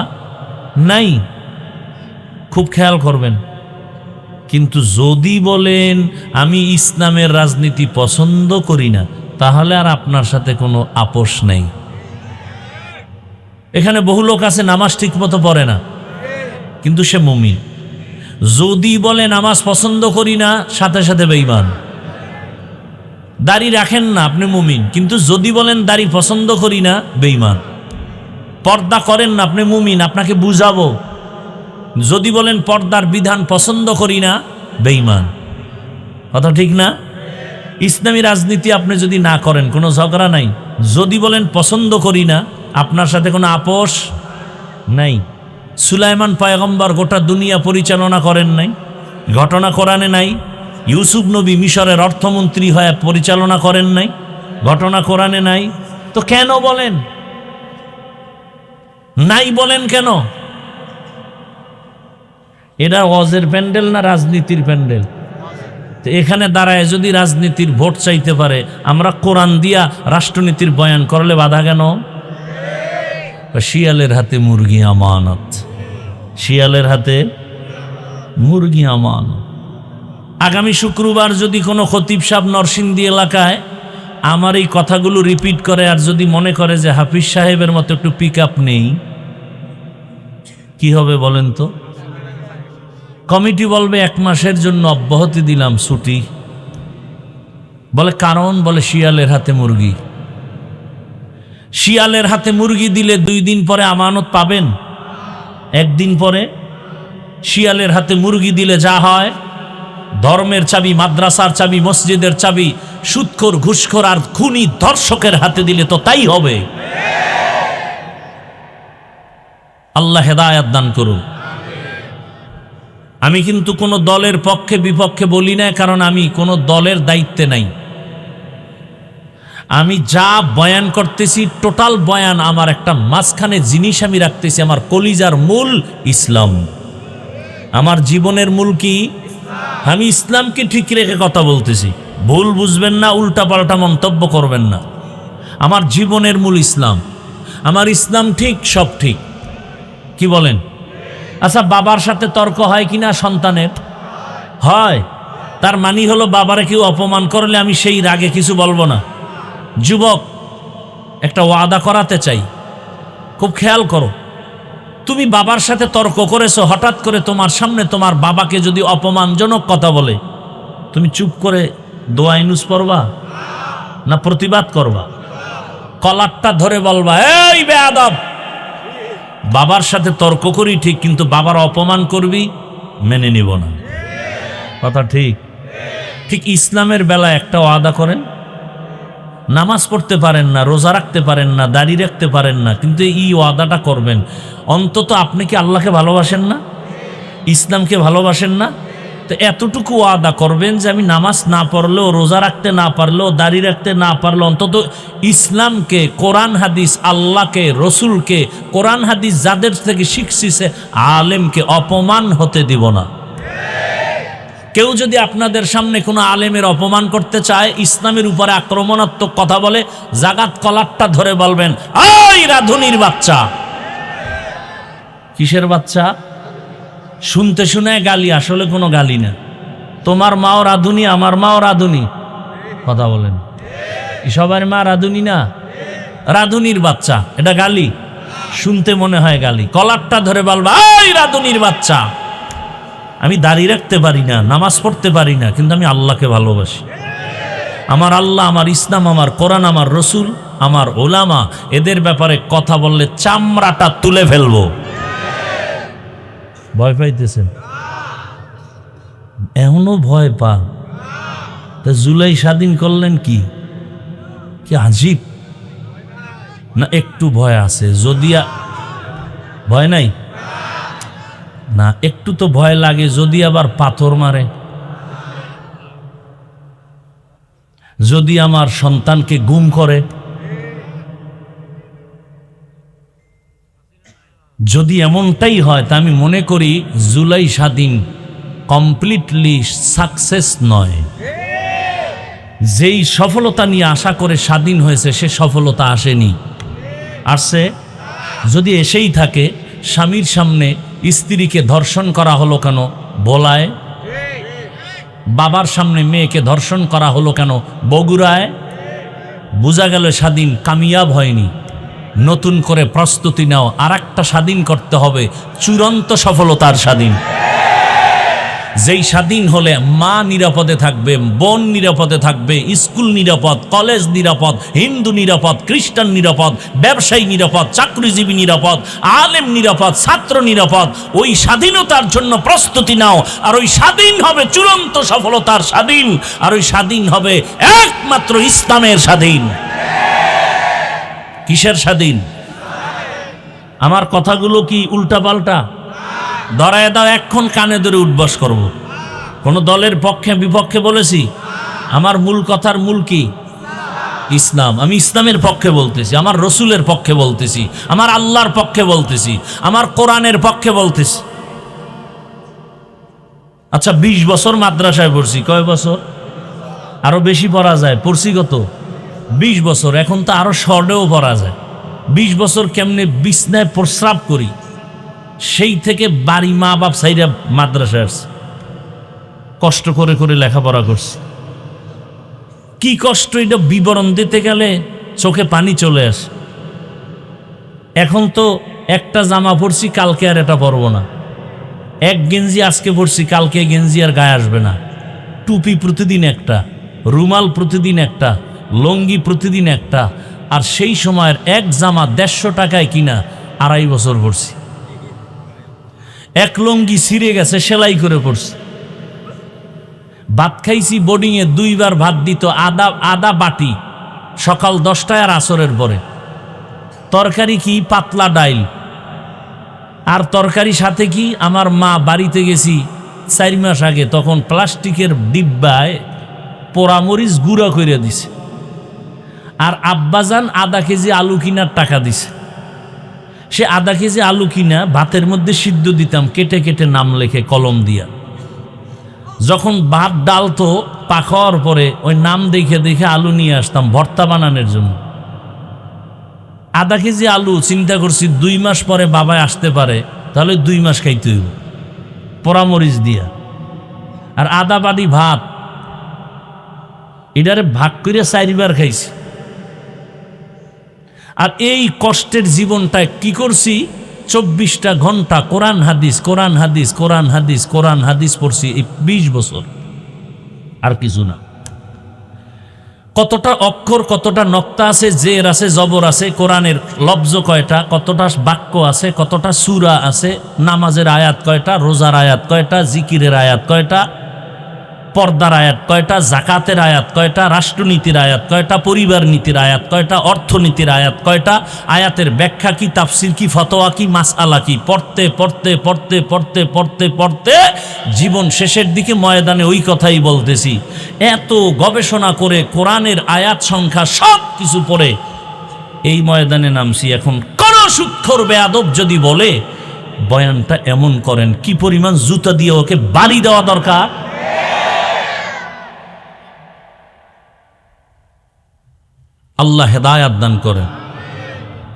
নাই, খুব খেয়াল করবেন। কিন্তু যদি বলেন আমি ইসলামের রাজনীতি পছন্দ করি না, তাহলে আর আপনার সাথে কোনো আপোষ নেই। এখানে বহু লোক আছে নামাজ ঠিক মতো পড়ে না, কিন্তু সে মুমিন। যদি বলে নামাজ পছন্দ করি না, সাথে সাথে বেঈমান। দাড়ি রাখেন না, আপনি মুমিন, কিন্তু যদি বলেন দাড়ি পছন্দ করি না, বেঈমান। পর্দা করেন না, আপনি মুমিন, আপনাকে বুঝাবো। যদি বলেন পর্দার বিধান পছন্দ করি না, বেঈমান। কথা ঠিক না? ইসলামী রাজনীতি আপনি যদি না করেন কোনো ঝগড়া নাই, যদি বলেন পছন্দ করি না, আপনার সাথে কোনো আপোষ নাই। সুলাইমান পয়গম্বর গোটা দুনিয়া পরিচালনা করেন নাই, ঘটনা কোরআনে নাই। ইউসুফ নবী মিশরের অর্থমন্ত্রী হয়ে পরিচালনা করেন নাই, ঘটনা কোরআনে নাই। তো কেন বলেন নাই, বলেন কেন? এটা ওয়াজের প্যান্ডেল না রাজনীতির প্যান্ডেল? তো এখানে দাঁড়ায় যদি রাজনীতির ভোট চাইতে পারে, আমরা কোরআন দিয়া রাষ্ট্রনীতির বয়ান করলে বাধা কেন? শিয়ালের হাতে মুরগি আমানত, শিয়ালের হাতে মুরগি আমানত। আগামী শুক্রবার যদি কোনো খতিব সাহেব নরসিংদী এলাকায় আমার এই কথাগুলো রিপিট করে, আর যদি মনে করে যে হাফিজ সাহেবের মতো একটু পিক আপ নেই, কি হবে বলেন তো? কমিটি বলবে 1 মাসের জন্য অব্যাহতি দিলাম, ছুটি। বলে কারণ, বলে শিয়ালের হাতে মুরগি। শিয়ালের হাতে মুরগি দিলে 2 দিন পরে আমানত পাবেন? 1 দিন পরে? শিয়ালের হাতে মুরগি দিলে যা হয়, ধর্মের চাবি, মাদ্রাসার চাবি, মসজিদের চাবি সুদখোর, ঘুষখোর আর খুনি ধর্ষকের হাতে দিলে তো তাই হবে। আল্লাহ হেদায়েত দান করুন। আমি কিন্তু কোনো দলের পক্ষে বিপক্ষে বলি না, কারণ আমি কোনো দলের দায়িত্বে নাই। আমি যা বয়ান করতেছি টোটাল বয়ান আমার একটা মাঝখানে জিনিস আমি রাখতেছি, আমার কলিজার মূল ইসলাম। আমার জীবনের মূল কি? আমি ইসলামকে ঠিক রেখে কথা বলতেছি, ভুল বুঝবেন না, উল্টাপাল্টা মন্তব্য করবেন না। আমার জীবনের মূল ইসলাম, আমার ইসলাম ঠিক, সব ঠিক। কি বলেন? আচ্ছা, বাবার সাথে তর্ক হয় কিনা সন্তানের? হয়। তার মানে হলো বাবারে কেউ অপমান করলে আমি সেই রাগে কিছু বলবো না। যুবক, একটা ওয়াদা করাতে চাই, খুব খেয়াল করো। তুমি বাবার সাথে তর্ক করেছো, হঠাৎ করে তোমার সামনে তোমার বাবাকে যদি অপমানজনক কথা বলে, তুমি চুপ করে দোয়া ইনুস পড়বা না প্রতিবাদ করবা? কলারটা ধরে বলবা, এই বেয়াদব! বাবার সাথে তর্ক করি ঠিক, কিন্তু বাবার অপমান করবি, মেনে নিব না। কথা ঠিক? ঠিক ইসলামের বেলায় একটা ওয়াদা করেন, নামাজ পড়তে পারেন না, রোজা রাখতে পারেন না, দাড়ি রাখতে পারেন না, কিন্তু এই ওয়াদাটা করবেন। অন্তত আপনি কি আল্লাহকে ভালোবাসেন না? ইসলামকে ভালোবাসেন না? তো এতটুকু ওয়াদা করবেন যে আমি নামাজ না পড়লেও, রোজা রাখতে না পারলেও, দাড়ি রাখতে না পারলেও অন্তত ইসলামকে, কোরআন হাদিস, আল্লাহকে, রসুলকে, কোরআন হাদিস যাদের থেকে শিখছি সে আলেমকে অপমান হতে দিব না। কেউ যদি আপনাদের সামনে কোনো আলেমের অপমান করতে চায়, ইসলামের উপরে আক্রমণাত্মক কথা বলে, জাগাত কলারটা ধরে বলবেন, ওই রাধুনির বাচ্চা! কিসের বাচ্চা? শুনতে শুনে গালি, আসলে কোনো গালি না। তোমার মাও রাধুনি, আমার মাও রাধুনি। কথা বলেন, সবার মা রাধুনি না? রাধুনির বাচ্চা, এটা গালি? শুনতে মনে হয় গালি। কলারটা ধরে বলবা, ওই রাধুনির বাচ্চা! আমি দাড়ি রাখতে পারি না, নামাজ পড়তে পারি না, কিন্তু আমি আল্লাহকে ভালোবাসি। আমার আল্লাহ, আমার ইসলাম, আমার কোরআন, আমার রসুল, আমার ওলামা, এদের ব্যাপারে কথা বললে চামড়াটা তুলে ফেলবো। ভয় পাইতেছেন? এখনো ভয় পান? তা জুলাই স্বাধীন করলেন কি? কি আজীব না? একটু ভয় আছে। যদি ভয় নাই না, একটু তো ভয় লাগে যদি আবার পাথর মারে, যদি আমার সন্তানকে গুম করে, যদি এমনটাই হয়, তা আমি মনে করি জুলাই স্বাধীন কমপ্লিটলি সাকসেস নয়। যেই সফলতা নিয়ে আশা করে স্বাধীন হয়েছে, সে সফলতা আসেনি। আসছে যদি এসেই থাকে, স্বামীর সামনে স্ত্রীকে ধর্ষণ করা হলো কেন ভোলায়? বাবার সামনে মেয়েকে ধর্ষণ করা হলো কেন বগুড়ায়? বোঝা গেল স্বাধীন কামিয়াব হয়নি। নতুন করে প্রস্তুতি নাও, আর একটা স্বাধীন করতে হবে, চূড়ান্ত সফলতার স্বাধীন। যেই স্বাধীন হলে মা নিরাপদে থাকবে, বোন নিরাপদে থাকবে, স্কুল নিরাপদ, কলেজ নিরাপদ, হিন্দু নিরাপদ, খ্রিস্টান নিরাপদ, ব্যবসায়ী নিরাপদ, চাকরিজীবী নিরাপদ, আলেম নিরাপদ, ছাত্র নিরাপদ। ওই স্বাধীনতার জন্য প্রস্তুতি নাও, আর ওই স্বাধীন হবে চূড়ান্ত সফলতার স্বাধীন, আর ওই স্বাধীন হবে একমাত্র ইসলামের স্বাধীন। কিসের স্বাধীন? আমার কথাগুলো কি উল্টাপাল্টা? ধরায় দাও, এক্ষণ কানে ধরে উঠবস করব। কোন দলের পক্ষে বিপক্ষে বলেছি? আমার মূল কথার মূল কি? ইসলাম। আমি ইসলামের পক্ষে বলতেছি, আমার রসুলের পক্ষে বলতেছি, আমার আল্লাহর পক্ষে বলতেছি, আমার কোরআনের পক্ষে বলতেছি। আচ্ছা, 20 বছর মাদ্রাসায় পড়ছি। কয় বছর? আরো বেশি পড়া যায়। পড়ছি কত? 20 বছর। এখন তো আরো শর্টেও পড়া যায়। 20 বছর কেমনে বিছনায় প্রস্রাব করি, সেই থেকে বাড়ি মা বাপ সাইরা মাদ্রাসায় আসছে, কষ্ট করে করে লেখাপড়া করছে। কি কষ্ট এটা বিবরণ দিতে গেলে চোখে পানি চলে আসে। এখন তো একটা জামা পরছি, কালকে আর এটা পরবো না। এক গেঞ্জি আজকে পরছি, কালকে গেঞ্জি আর গায়ে আসবে না। টুপি প্রতিদিন একটা, রুমাল প্রতিদিন একটা, লঙ্গি প্রতিদিন একটা। আর সেই সময়ের এক জামা 150 টাকায় কিনা 2.5 বছর পরছি। এক লঙ্গি ছিঁড়ে গেছে, সেলাই করে পড়ছি। ভাত খাইছি বোর্ডিংয়ে, 2 বার ভাত দিত, আদা বাটি, সকাল 10টায় আর আসরের পরে। তরকারি কি? পাতলা ডাইল। আর তরকারি সাথে কি? আমার মা বাড়িতে গেছি 4 মাস আগে, তখন প্লাস্টিকের ডিব্বায় পোড়ামরিচ গুঁড়া করে দিছে। আর আব্বাজান আধা কেজি আলু কিনার টাকা দিছে। সে আধা কেজি আলু কিনা ভাতের মধ্যে সিদ্ধ দিতাম, কেটে কেটে নাম লেখে কলম দিয়া। যখন ভাত ডালতো পাখার পরে ওই নাম দেখে দেখে আলু নিয়ে আসতাম ভর্তা বানানোর জন্য। আধা কেজি আলু, চিন্তা করছি 2 মাস পরে বাবাই আসতে পারে, তাহলে 2 মাস খাইতে হইব পোড়ামরিচ দিয়া। আর আধা বাটি ভাত, এটারে ভাগ করে 4 বার খাইছি। আর এই কষ্টের জীবনটায় কি করছি? 24টা ঘন্টা কোরআন হাদিস, কোরআন হাদিস, কোরআন হাদিস, কোরআন হাদিস পড়ছি এই 20 বছর, আর কিছু না। কতটা অক্ষর, কতটা নক্তা আছে, জের আছে, জবর আছে, কোরআনের লফজ কয়টা, কতটা বাক্য আছে, কতটা সূরা আছে, নামাজের আয়াত কয়টা, রোজার আয়াত কয়টা, জিকিরের আয়াত কয়টা, পর্দার আয়াত কয়টা, জাকাতের আয়াত কয়টা, রাষ্ট্রনীতির আয়াত কয়টা, পরিবার নীতির আয়াত কয়টা, অর্থনীতির আয়াত কয়টা, আয়াতের ব্যাখ্যা কি, তাফসির কি, ফতোয়া কি, মাসআলা কি, পড়তে পড়তে পড়তে পড়তে পড়তে পড়তে জীবন শেষের দিকে ময়দানে ওই কথাই বলতেছি। এত গবেষণা করে কোরআনের আয়াত সংখ্যা সব কিছু পড়ে এই ময়দানে নামছি। এখন কোন সুৎখোর বেয়াদব যদি বলে বয়ানটা এমন করেন, কি পরিমাণ জুতা দিয়ে ওকে বাড়ি দেওয়া দরকার। আল্লাহ হেদায়াত দান করেন।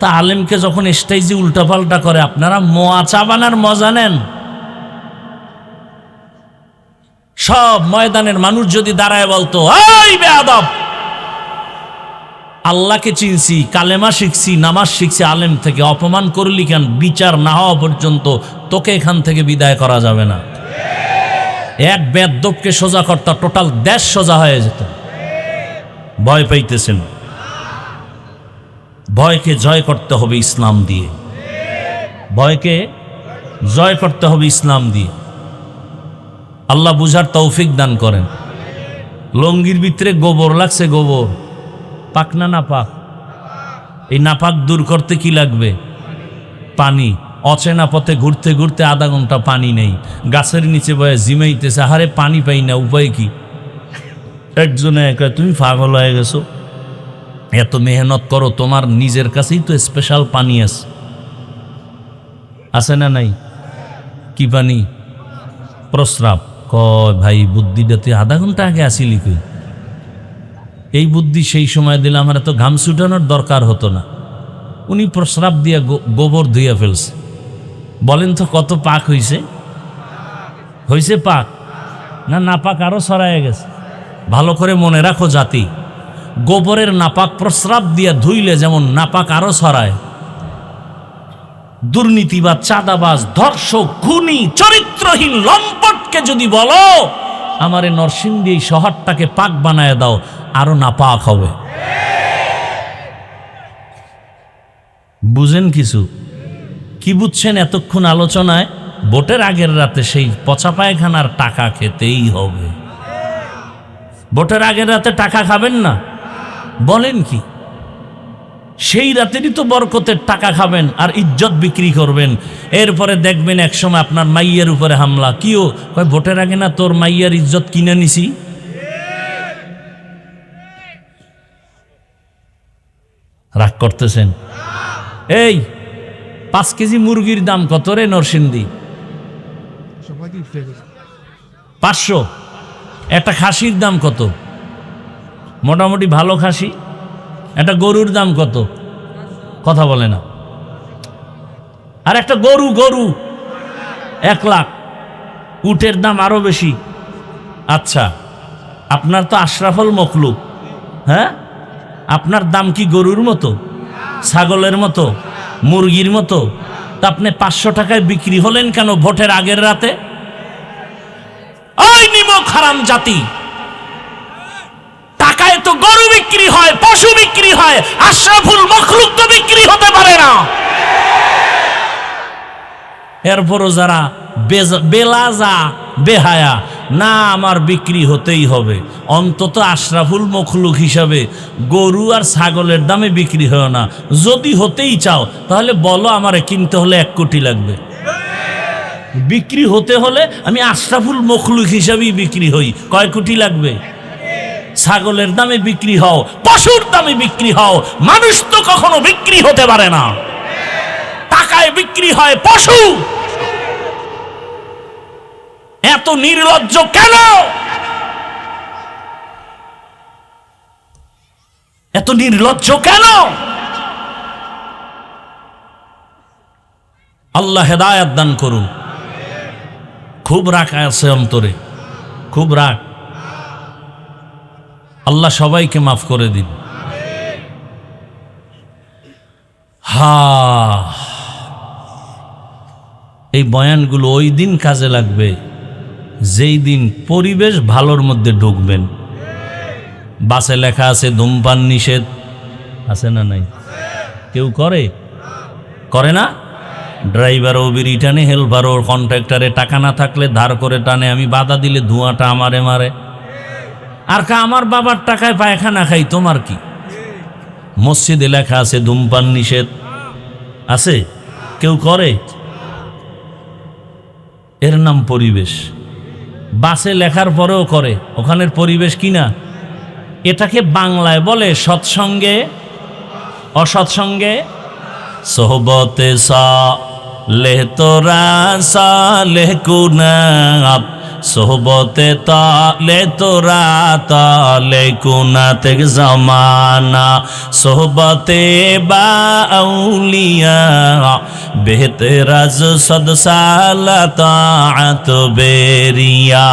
তা আলেমকে যখন স্টেজে উল্টাপাল্টা করে, আপনারা মোয়া চা বানার মজা নেন। সব ময়দানের মানুষ যদি দাঁড়ায় বলতো, এই বেয়াদব, আল্লাহকে চিনছি, কালেমা শিখছি, নামাজ শিখছি, আলেম থেকে অপমান করলি কেন? বিচার না হওয়া পর্যন্ত তোকে এখান থেকে বিদায় করা যাবে না। এক বেয়াদবকে সোজা করতে টোটাল দেশ সোজা হয়ে যেত। ভয় পাইতেছেন? ভয়কে জয় করতে হবে ইসলাম দিয়ে। ভয়কে জয় করতে হবে ইসলাম দিয়ে। আল্লাহ বুঝার তৌফিক দান করেন। লঙ্গির ভিতরে গোবর লাগছে, গোবর পাক না নাপাক? এই নাপাক দূর করতে কি লাগবে? পানি। অচেনা পথে ঘুরতে ঘুরতে আধা ঘন্টা পানি নেই, গাছের নিচে বয়ে জিমাইতেছে, আহারে পানি পাই না, উপায় কি? একজনে একা, তুমি পাগল হয়ে গেছো, এত মেহনত করো, তোমার নিজের কাছেই তো স্পেশাল পানি আছে না নাই? কি পানি? প্রস্রাব। কয় ভাই, বুদ্ধিটাতে আধা ঘন্টা আগে আসিলি কই? এই বুদ্ধি সেই সময় দিলে আমার এত ঘাম ছুটানোর দরকার হতো না। উনি প্রস্রাব দিয়ে গোবর ধুইয়া ফেলছে। বলেন তো কত পাক হইছে? হইছে পাক না নাপাক আরো ছড়ায় গেছে? ভালো করে মনে রাখো জাতি, গোবরের নাপাক প্রস্রাব দিয়া ধুইলে যেমন নাপাক আরো ছড়ায়, দুর্নীতিবাদ, চাঁদাবাজ, ধর্ষক, খুনি, চরিত্রহীন, লম্পট শহরকে যদি বলো আমারে নরসিংদী এই শহরটাকে পাক বানায় দাও, আরো না পাক হবে। বুঝেন কিছু? কি বুঝছেন এতক্ষণ আলোচনায়? ভোটের আগের রাতে সেই পচা পায়খানার টাকা খেতেই হবে। ভোটের আগের রাতে টাকা খাবেন না? বলেন কি? সেই রাতেরই তো বরকতের টাকা খাবেন আর ইজ্জত বিক্রি করবেন। এরপরে দেখবেন একসময় আপনার মাইয়ের উপরে হামলা। কিও কয় ভোটের আগে না তোর মাইয়ার ইজ্জত কিনে নিছি। রাগ করতেছেন? এই 5 কেজি মুরগির দাম কত রে নরসিংদী? 500। একটা খাসির দাম কত? মোটামুটি ভালো খাসি একটা গরুর দাম কত? কথা বলে না। আর একটা গরু 1 লাখ। উটের দাম আরো বেশি। আচ্ছা, আপনার তো আশরাফুল মখলুক, হ্যাঁ? আপনার দাম কি গরুর মতো, ছাগলের মতো, মুরগির মতো? তা আপনি 500 টাকায় বিক্রি হলেন কেন ভোটের আগের রাতে? ওই নিমক হারাম জাতি, টাকায় তো গরু বিক্রি হয়, পশু বিক্রি হয়, আশরাফুল মখলুক তো বিক্রি হতে পারে না। এরপরও যারা বেলাজা বেহায়া, না আমার বিক্রি হতেই হবে, অন্তত আশরাফুল মখলুক হিসাবে গরু আর ছাগলের দামে বিক্রি হয় না। যদি হতেই চাও তাহলে বলো আমারে কিনতে হলে 1 কোটি লাগবে। বিক্রি হতে হলে আমি আশরাফুল মখলুক হিসাবেই বিক্রি হই। কয় কোটি লাগবে? ছাগলের দামে বিক্রি হও, পশুর দামে বিক্রি হও, মানুষ তো কখনো বিক্রি হতে পারে না। টাকায় বিক্রি হয় পশু। এত নির্লজ্জ কেন? এত নির্লজ্জ কেন? আল্লাহ হেদায়েত দান করুন। খুব রাগ আছে অন্তরে, খুব রাগ। আল্লাহ সবাইকে মাফ করে দিন। এই বয়ানগুলো ওই দিন কাজে লাগবে যেই দিন পরিবেশ ভালোর মধ্যে ঢুকবেন। বাসে লেখা আছে ধূমপান নিষেধ, আছে না নাই? কেউ করে না? ড্রাইভারও বিড়ি টানে, হেল্পারও কন্ট্রাক্টরে টাকা না থাকলে ধার করে টানে। আমি বাধা দিলে ধোঁয়াটা আমারে মারে। আর আমার বাবার টাকায় পায়খানা খাই, তোমার কি? মসজিদে লেখা আছে ধূমপান নিষেধ, আছে? কেউ করে? এর নাম পরিবেশ। বাসে লেখার পরেও করে, ওখানের পরিবেশ কিনা? এটাকে বাংলায় বলে সৎসঙ্গে অসৎসঙ্গে সোহবতে সালেহ তোরা সালেহ কুনাত, সোহবতে তালে তোরা তালে কুনাতে জামানা, সোহবতে বা আউলিয়া বেহতেরাজ সদসালা তাআত বেরিয়া।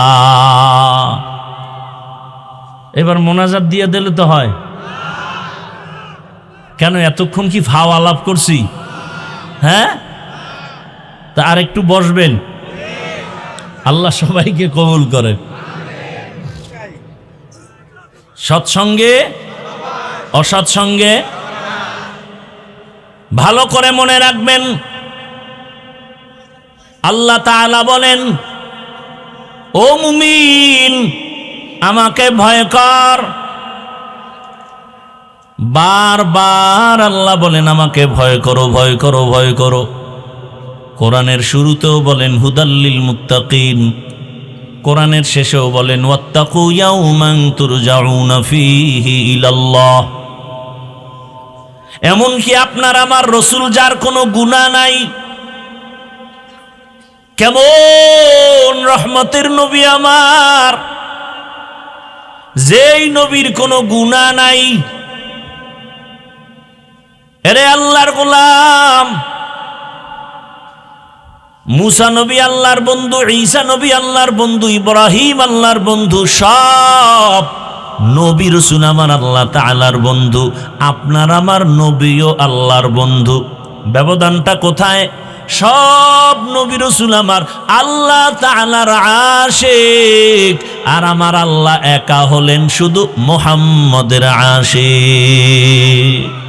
এবার মোনাজাত দিয়ে দিলে তো হয়। কেন এতক্ষণ কি ফাও আলাপ করছি? হ্যাঁ, তা আর একটু বসবেন। আল্লাহ সবাইকে কবুল করেন। সৎসঙ্গে অসৎসঙ্গে ভালো করে মনে রাখবেন। আল্লাহ তাআলা বলেন, ও মুমিন আমাকে ভয় কর। বারবার আল্লাহ বলেন আমাকে ভয় করো, ভয় করো, ভয় করো। কোরআনের শুরুতেও বলেন হুদাল্লিল মুত্তাকিন, কোরআনের শেষেও বলেন ওয়াত্তাকু ইয়াওমান তুরজাউনা ফীহি ইলাল্লাহ। এমনকি আপনার আমার রসুল যার কোনো গুনাহ নাই, কেমন রহমতের নবী আমার, যেই নবীর কোনো গুনাহ নাই, এরে আল্লাহর গোলাম, মুসা নবী আল্লাহর বন্ধু, ঈসা নবী আল্লাহর বন্ধু, ইব্রাহিম আল্লাহর বন্ধু, সব নবী রাসূল আমার আল্লাহ তাআলার বন্ধু। আপনার আমার নবীও আল্লাহর বন্ধু। ব্যবধানটা কোথায়? সব নবী রাসূল আমার আল্লাহ তাআলার আশিক, আর আমার আল্লাহ একা হলেন শুধু মুহাম্মদের আশিক।